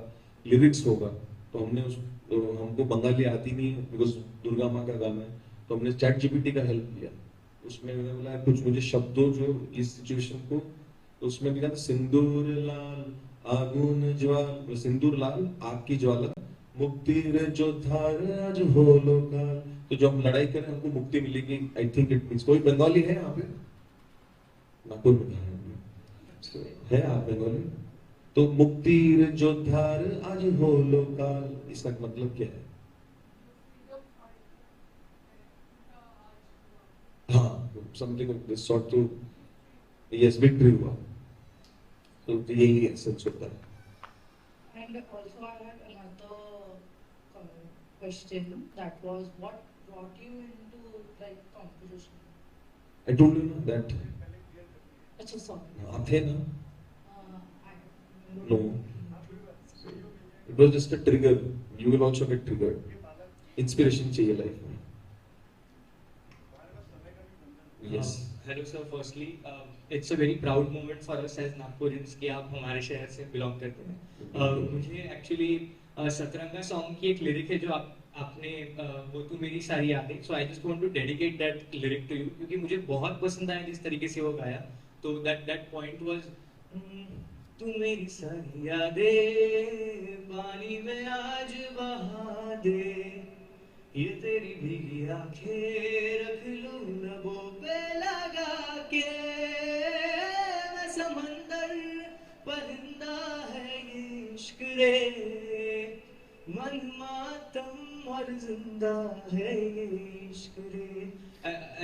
लिरिक्स होगा। तो हमने हमको बंगाली आती नहीं है बिकॉज दुर्गा माँ का गाना है, तो हमने चैट जीपीटी का हेल्प लिया। उसमें मैंने बोला कुछ मुझे शब्दों जो इस सिचुएशन को, तो उसमें लिखा था सिंदूर लाल आगुन ज्वाल, सिंदूर लाल आग की ज्वाला, मुक्ति रे जो धार आज हो लोकाल। तो जब हम लड़ाई करें हमको मुक्ति मिलेगी। आई थिंक इट मींस कोई बंगाली है यहाँ पे? नागपुर में है आप बंगाली? तो मुक्ति रे जो धार आज हो लोकाल, इसका मतलब क्या है? हाँ, समथिंग ऑफ दिस सॉर्ट। तो यस, विक्ट्री हुआ। तो यही एसेंस होता है। And also I had another question, that was what brought you into like composition? I told you ना that अच्छा sorry. आप थे ना? I No. It was just a trigger. You will also get triggered. Inspiration चाहिए life में। Yes hello sir, firstly it's a very proud moment for us as Nagpurians कि आप हमारे शहर से बिलोंग करते हैं। मुझे एक्चुअली सतरंगा सॉन्ग की एक लिरिक है जो आपने वो तू मेरी सारी यादें, so I just want to dedicate that lyric to you, क्योंकि मुझे बहुत पसंद आया जिस तरीके से वो गाया। तो दैट पॉइंट वाज तू मेरी सारी यादें पानी में आज बहा दे, ये तेरी भीगी आंखें रख लूं लबों पे लगा के, मैं समंदर परिंदा है ये इश्क रे, मन मातम और जिंदा है ये इश्क रे।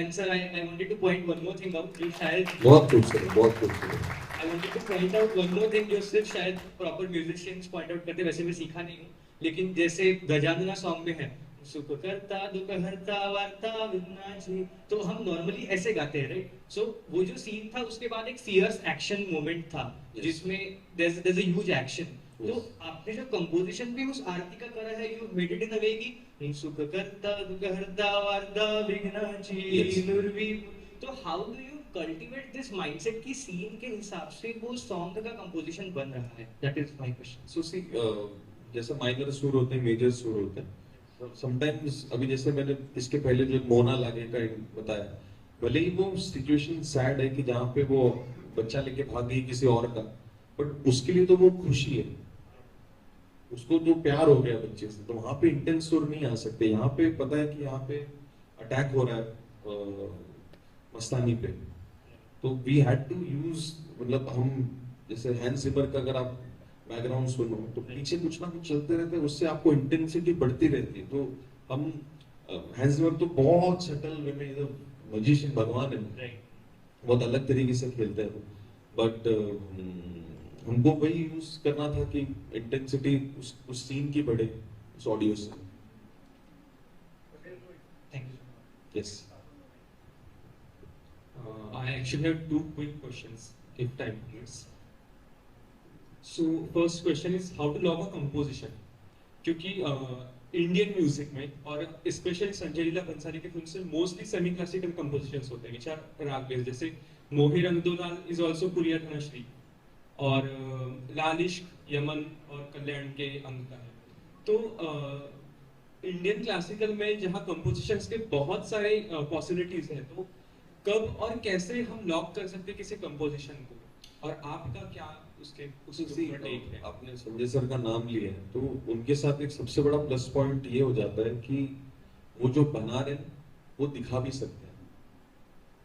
And sir, I wanted to point one more thing out, जो शायद बहुत खूबसूरत, बहुत खूबसूरत। I wanted to point out one more thing जो सिर्फ शायद प्रॉपर म्यूजिशियंस पॉइंट आउट करते, वैसे मैं सीखा नहीं हूँ, लेकिन जैसे गजानना सॉन्ग में है सुख करता दुख हरता वार्ता विघ्नाची, तो हम नॉर्मली ऐसे गाते हैं राइट। सो वो जो सीन था उसके बाद एक फियर्स एक्शन मोमेंट था जिसमें there's a huge action। तो आपने जो कंपोजिशन भी उस आरती का करा है, यू मेड इट इन अ वे कि सुख करता दुख हरता वार्ता विघ्नाची नुरवी, तो how do you cultivate this mindset की सीन के हिसाब से वो सॉन्ग का कंपोजिशन बन रहा है? That is my question. So see, जैसे माइनर सुर होते हैं, मेजर सुर होते हैं, समटाइम्स अभी जैसे मैंने इसके पहले जो मोना लागे का बताया, भले ही वो सिचुएशन सैड है कि जहाँ पे वो बच्चा लेके भाग गई किसी और का, बट उसके लिए तो वो खुशी है, उसको जो प्यार हो गया बच्चे से, तो वहां पे इंटेंस सुर नहीं आ सकते। यहाँ पे पता है कि यहाँ पे अटैक हो रहा है मस्तानी पे, तो वी हैड टू यूज, मतलब हम जैसे हैंस जिमर का अगर आप बैकग्राउंड सुनो तो पीछे कुछ ना कुछ चलते रहते हैं, उससे आपको इंटेंसिटी बढ़ती रहती है। तो हम हैंस जिमर तो बहुत सटल वे में, इधर मैजिशियन भगवान है, बहुत अलग तरीके से खेलते हैं, बट हमको वही यूज करना था कि इंटेंसिटी उस सीन की बढ़े उस ऑडियो से। Thank you. Yes, I actually have two quick questions, if time permits. So first question is how to log a composition, क्योंकि इंडियन म्यूजिक में और स्पेशली संजय लीला बंसाली के फिल्म से मोस्टली सेमी क्लासिकल कंपोजिशंस होते हैं, विच आर राग based, जैसे मोहे रंग दो लाल इज आल्सो कुरिया धनश्री, और लाल इश्क यमन और कल्याण के अंग का है। तो इंडियन क्लासिकल में जहाँ कंपोजिशंस के बहुत सारे पॉसिबिलिटीज हैं, तो कब और कैसे हम लॉक कर सकते हैं किसी कंपोजिशन को, और आपका क्या उसके ऊपर टेक है? आपने संजय सर का नाम लिया है, तो उनके साथ एक सबसे बड़ा प्लस पॉइंट ये हो जाता है कि वो जो बना रहे हैं वो दिखा भी सकते हैं,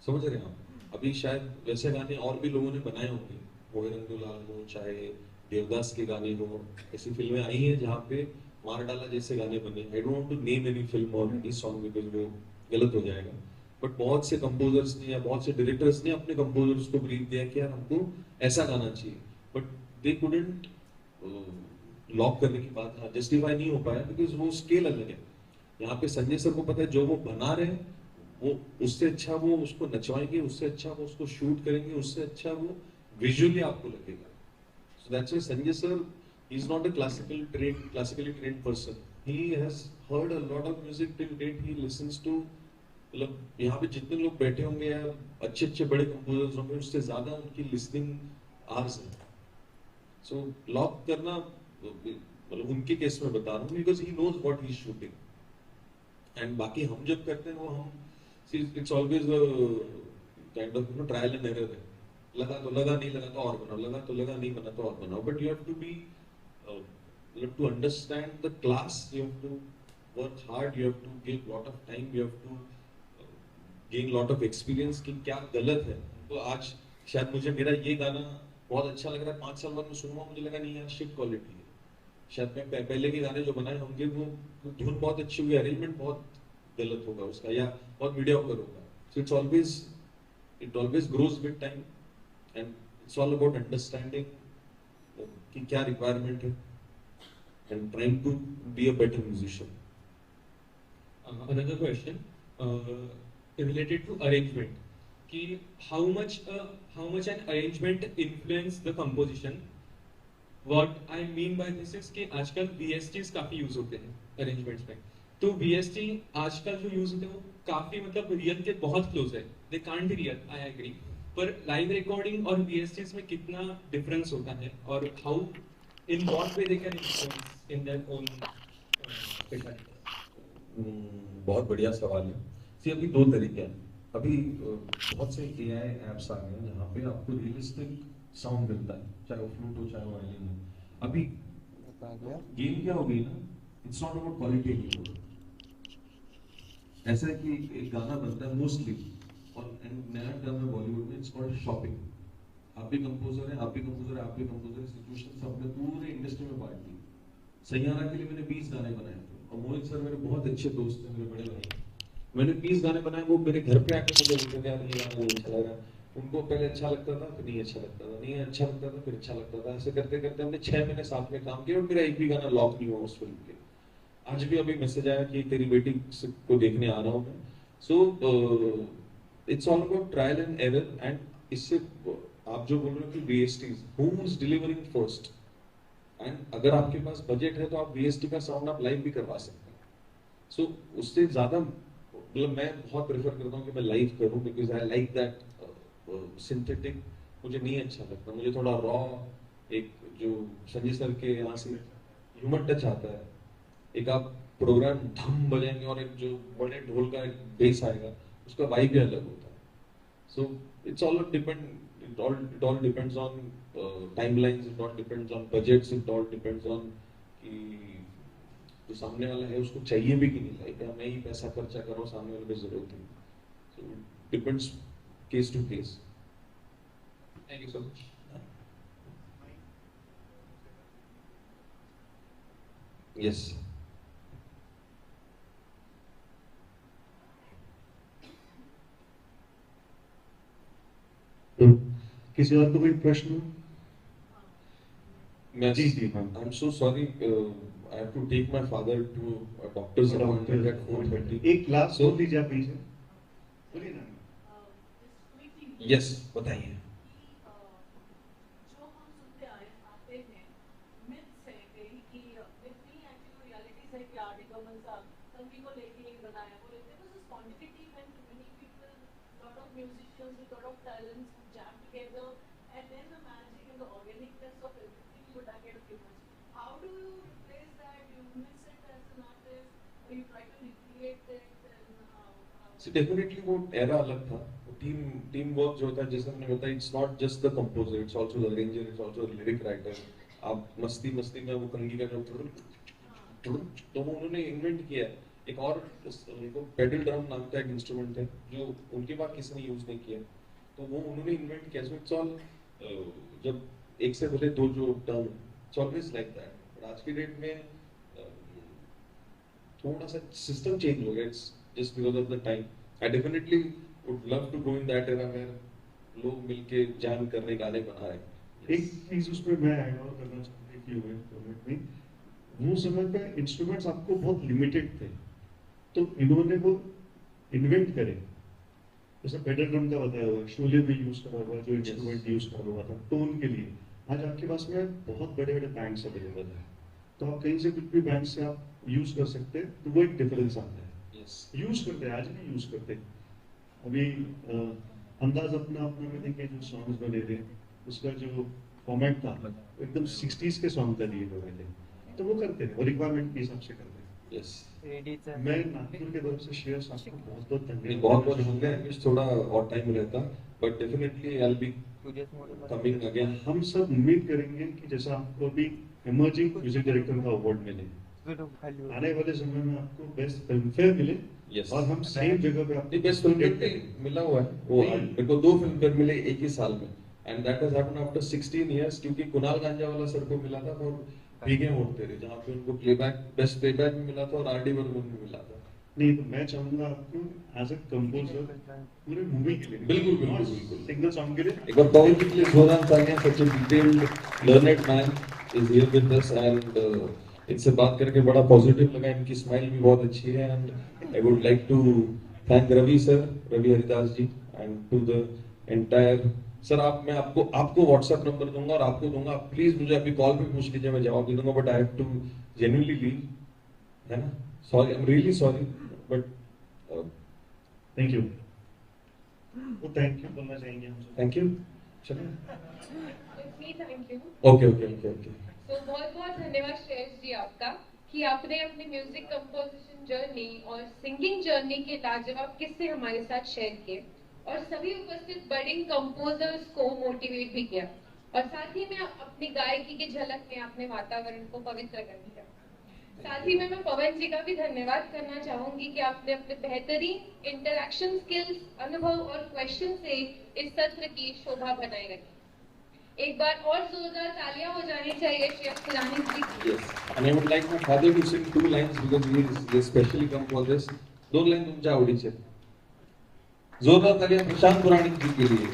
समझ रहे हैं आप? अभी शायद वैसे गाने और भी लोगों ने बनाए होंगे, मोहे रंग दो लाल हो, चाहे देवदास के गाने हो, ऐसी फिल्में आई हैं जहाँ पे मार डाला जैसे गाने बने। I don't want to name any film और एनी सॉन्ग बिकॉज़ वो गलत हो जाएगा, बट बहुत से कंपोजर्स ने या बहुत से डायरेक्टर्स ने अपने कंपोजर्स को ब्रीफ दिया कि यार हमको ऐसा गाना चाहिए, बट दे कुडंट लॉक करने की बात जस्टिफाई नहीं हो पाया बिकॉज वो स्केल अलग है। यहाँ पे संजय सर को पता है जो वो बना रहे हैं वो उससे अच्छा वो उसको नचवाएंगे, उससे अच्छा वो उसको शूट करेंगे, उससे अच्छा वो विजुअली आपको लगेगा। So that's why Sanjay sir is not a classically trained person. He has heard a lot of music till date. He listens to, मतलब यहाँ पे जितने लोग बैठे होंगे या अच्छे अच्छे बड़े कंपोजर्स होंगे उससे ज्यादा उनकी लिसनिंग आवर्स है। सो लॉक करना मतलब उनके केस में बता रहा हूँ because he knows what he is shooting, and बाकी हम जब करते हैं वो हम it's always kind of trial and error है। लगा तो लगा, नहीं लगा तो और बनाओ, लगा तो लगा, नहीं बना तो और बनाओ, but you have to be you have to understand the class, you have to work hard, you have to give lot of time, you have to gain lot of experience कि क्या गलत है। तो आज शायद मुझे मेरा ये गाना बहुत अच्छा लग रहा है, 5 साल बाद मैं सुनूंगा मुझे लगा नहीं यार शिट क्वालिटी है। शायद मैं पहले के गाने जो बनाए होंगे वो धुन बहुत अच्छी हुई, अरेंजमेंट बहुत गलत होगा उसका या बहुत मीडियोकर होगा। So it always grows with time and it's all about understanding कि क्या रिक्वायरमेंट है and trying to be a better musician. Another question related to arrangement, कि how much an arrangement influence the composition? What I mean by this is कि आजकल VSTs काफी use होते हैं arrangements में, तो VST आजकल जो यूज होते हैं वो काफी मतलब रियल के बहुत क्लोज है, they can't be real, I agree, पर लाइव रिकॉर्डिंग और VSTs में कितना डिफरेंस होता है और how in what way they can influence in their own speciality? बहुत बढ़िया सवाल है। सी अभी दो तरीके हैं। अभी बहुत से AI एप्स आ गए हैं जहाँ पे आपको रियलिस्टिक साउंड मिलता है, चाहे वो फ्लूट हो चाहे वो वायलिन हो। अभी गेम क्या हो गई ना, it's not about quality anymore. ऐसा है कि एक गाना बनता है मोस्टली, और नया टर्म है बॉलीवुड में, इट्स कॉल्ड शॉपिंग। आप भी कंपोजर है, आप भी कंपोजर है, आप भी कंपोजर है, सिचुएशन सबने पूरे इंडस्ट्री में बांट दी। सैयारा के लिए मैंने 20 गाने बनाए थे, और मोहित सर मेरे बहुत अच्छे दोस्त हैं, मेरे बड़े भाई। मैंने 20 गाने बनाए, वो मेरे घर पे आके मुझे बोलते थे यार ये गाना नहीं अच्छा लगा। उनको पहले अच्छा लगता था, फिर नहीं अच्छा लगता था, नहीं अच्छा लगता था, फिर अच्छा लगता था। ऐसे करते करते हमने 6 महीने साथ में काम किया और मेरा एक भी गाना लॉक नहीं हुआ उस फिल्म के। आज भी अभी मैसेज आया कि तेरी बेटी को देखने आ रहा हूँ मैं। So it's all about trial and error. And इससे आप जो बोल रहे हो कि VSTs, who is delivering first, and अगर आपके पास बजट है तो आप VST का साउंड आप लाइव भी करवा सकते हैं। सो उससे ज्यादा मतलब मैं बहुत प्रेफर करता हूँ कि मैं लाइव करूँ, because I like that synthetic. मुझे नहीं अच्छा लगता, मुझे थोड़ा रॉ, एक जो संजय सर के यहाँ से ह्यूमन टच आता है, एक आप प्रोग्राम धम बजाएंगे और एक जो बड़े ढोल का एक बेस आएगा, उसका वाइब भी अलग होता है। So it's all depend, it all depends on timelines, it all depends on budgets, it all depends on कि जो सामने वाला है उसको चाहिए भी कि नहीं, लाइक मैं ही पैसा खर्चा करूँ, सामने वाले को जरूरत नहीं। So depends case to case. Thank you so much. Yes, किसी और को कोई प्रश्न? मैं जी जी हाँ। I am so sorry, I have to take my father to a doctor's appointment at 4:30। एक लास्ट बोल दीजिए आप प्लीज। बोलिए ना। यस, बताइए। डेफिनेटली वो एरा अलग था। टीम वर्क जो होता है, जैसे हमने बताया, it's not just the composer, it's also the arranger, it's also the lyric writer. आप मस्ती मस्ती में वो कंगी का जो तो वो उन्होंने इन्वेंट किया है। एक और उनको पेडल ड्रम नाम का एक इंस्ट्रूमेंट है जो उनके बाद किसी ने यूज नहीं किया, तो वो उन्होंने इन्वेंट किया। सो इट्स ऑल, जब एक से बोले दो जो term, it's always like that. But आज की डेट में थोड़ा सा सिस्टम चेंज हो गया, it's just because of the time. I definitely would love to go in that era where लोग मिलके जैम करने गाने बना रहे हैं। एक चीज उसमें मैं ऐड ऑन करना चाहता हूँ कि वो समय पे इंस्ट्रूमेंट्स आपको बहुत लिमिटेड थे, तो इन्होंने वो इन्वेंट करे। जैसे पेडल ड्रम का बताया हुआ, शोले में यूज करा हुआ जो इंस्ट्रूमेंट यूज करा हुआ था टोन के लिए, आज आपके पास में बहुत बड़े बड़े बैंड्स अवेलेबल है, तो आप कहीं से कुछ भी बैंड से आप यूज कर सकते हैं, तो वो एक डिफरेंस आता है। यूज करते हैं, आज भी यूज करते हैं। अभी अंदाज अपना अपना में देखें जो सॉन्ग्स बने थे, उसका जो फॉर्मेट था एकदम 60s के सॉन्ग का लिए हुए थे, तो वो करते हैं, वो रिक्वायरमेंट के हिसाब से करते हैं। यस, मैं नागपुर के तरफ से शेयर आपको बहुत बहुत धन्यवाद। बहुत बहुत शुक्रिया। इस थोड़ा और टाइम रहता, but definitely I will be coming again. हम सब उम्मीद करेंगे कि जैसा आपको अभी इमर्जिंग म्यूजिक डायरेक्टर का अवार्ड मिले, आने वाले समय में आपको बेस्ट फिल्म फेयर मिले। Yes. और हम सेम जगह पे आपको बेस्ट फिल्म फेयर मिला हुआ है। वो मेरे को 2 फिल्म फेयर मिले एक ही साल में, and that has happened after 16 years, क्योंकि कुणाल गांजा वाला सर को मिला था और भीगे मोड़ तेरे, जहाँ पे उनको प्लेबैक बेस्ट प्लेबैक में मिला था और आरडी वर्मन में मिला था। नहीं, तो मैं चाहूंगा आपको एज अ कंपोजर पूरे मूवी के लिए, बिल्कुल बिल्कुल बिल्कुल सिंगल सॉन्ग के लिए एक बार पावर की प्लीज जोरदार तालियां। Such a detailed learned man is here with us, and इनसे बात करके बड़ा पॉजिटिव लगा। इनकी स्माइल भी बहुत अच्छी है, and I would like to thank Ravi sir, Ravi Haridas ji, and to the entire sir। मैं आपको WhatsApp नंबर दूंगा और आपको दूंगा, आप प्लीज मुझे अभी कॉल पे पूछ लीजिए, मैं जवाब दे दूंगा, but I have to genuinely leave, है ना। Sorry, I am really sorry, but thank you. वो थैंक यू बोलना चाहेंगे हम। Thank you. चलिए, thank you. Okay okay okay okay. तो बहुत बहुत धन्यवाद श्रेयस जी आपका कि आपने अपनी म्यूजिक कंपोजिशन जर्नी और सिंगिंग जर्नी के लाजवाब किस्से हमारे साथ शेयर किए और सभी उपस्थित बडिंग कंपोजर्स को मोटिवेट भी किया और साथ ही में अपनी गायकी की झलक में अपने वातावरण को पवित्र कर दिया। साथ ही में मैं पवन जी का भी धन्यवाद करना चाहूंगी कि आपने अपने बेहतरीन इंटरैक्शन स्किल्स, अनुभव और क्वेश्चन से इस सत्र की शोभा बनाए रखी। एक बार और जोरदार तालियां हो जानी चाहिए श्रेयस पुराणिक जी की। Yes, and I would like my father to sing 2 lines because he is specially come for this. 2 line तुमच्या आवडीचे. जोरदार तालियां प्रशांत पुराणिक जी के लिए.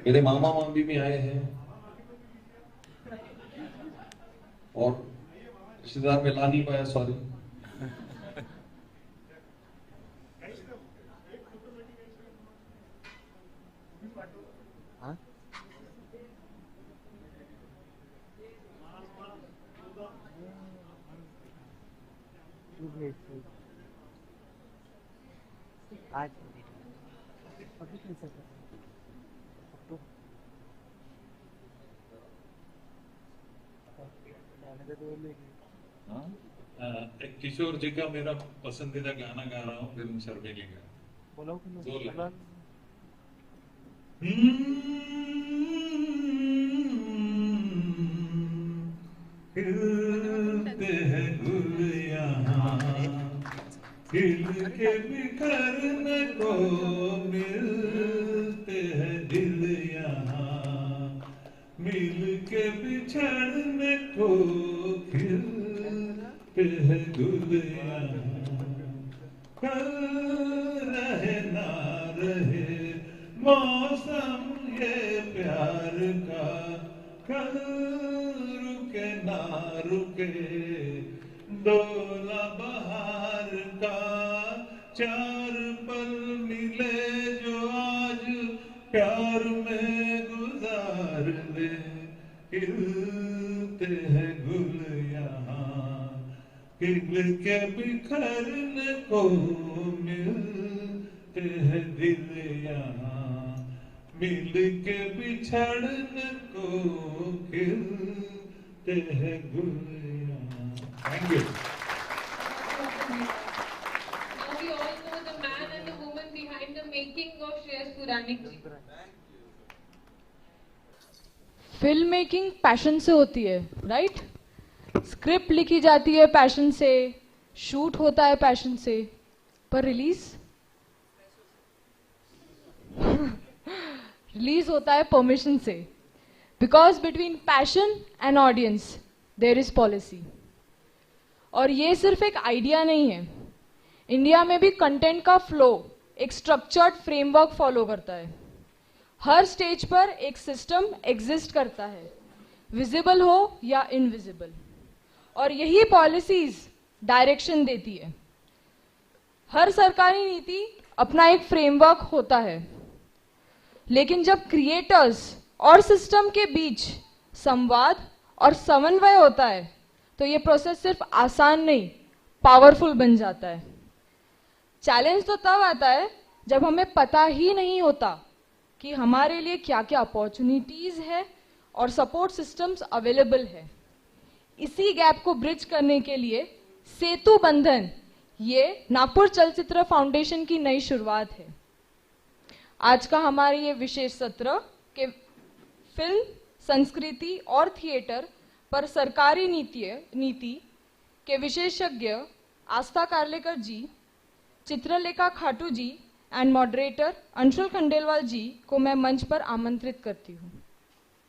मेरे मामा मामी भी आए हैं और रिश्तेदार में ला नहीं पाया, सॉरी। हाँ? आज किशोर जी का मेरा पसंदीदा गाना गा रहा हूँ फिल्म शर्मिली का। खिलते हैं गुल यहाँ, खिल के बिखरने को मिलते हैं दिल यहाँ, मिल के बिछड़ने को खिलते हैं गुल यहाँ। कल रहे ना रहे मौसम ये प्यार का, कल रुके ना रुके डोला बहार का, 4 पल मिले जो आज प्यार में गुजार ले, खिलते हैं गुल यहाँ, खिल के बिखरने को मिलते हैं दिल यहाँ, मिल के बिछड़ने को खिलते हैं गुल यहाँ। Thank you. Now we all know the man and the woman behind the making of Shreyas Puranik ji. Film making passion से होती है, राइट? स्क्रिप्ट लिखी जाती है पैशन से, शूट होता है पैशन से, पर रिलीज होता है परमिशन से। Because between passion and audience there is policy. और ये सिर्फ एक आइडिया नहीं है, इंडिया में भी कंटेंट का फ्लो एक स्ट्रक्चर्ड फ्रेमवर्क फॉलो करता है। हर स्टेज पर एक सिस्टम एग्जिस्ट करता है, विजिबल हो या इनविजिबल, और यही पॉलिसीज डायरेक्शन देती है। हर सरकारी नीति अपना एक फ्रेमवर्क होता है, लेकिन जब क्रिएटर्स और सिस्टम के बीच संवाद और समन्वय होता है तो ये प्रोसेस सिर्फ आसान नहीं, पावरफुल बन जाता है। चैलेंज तो तब आता है जब हमें पता ही नहीं होता कि हमारे लिए क्या क्या अपॉर्चुनिटीज है और सपोर्ट सिस्टम्स अवेलेबल है। इसी गैप को ब्रिज करने के लिए सेतु बंधन, ये नागपुर चलचित्र फाउंडेशन की नई शुरुआत है। आज का हमारे ये विशेष सत्र के फिल्म, संस्कृति और थिएटर पर सरकारी नीति के विशेषज्ञ आस्था कारलेकर जी, चित्रलेखा खाटू जी एंड मॉडरेटर अंशुल खंडेलवाल जी को मैं मंच पर आमंत्रित करती हूँ।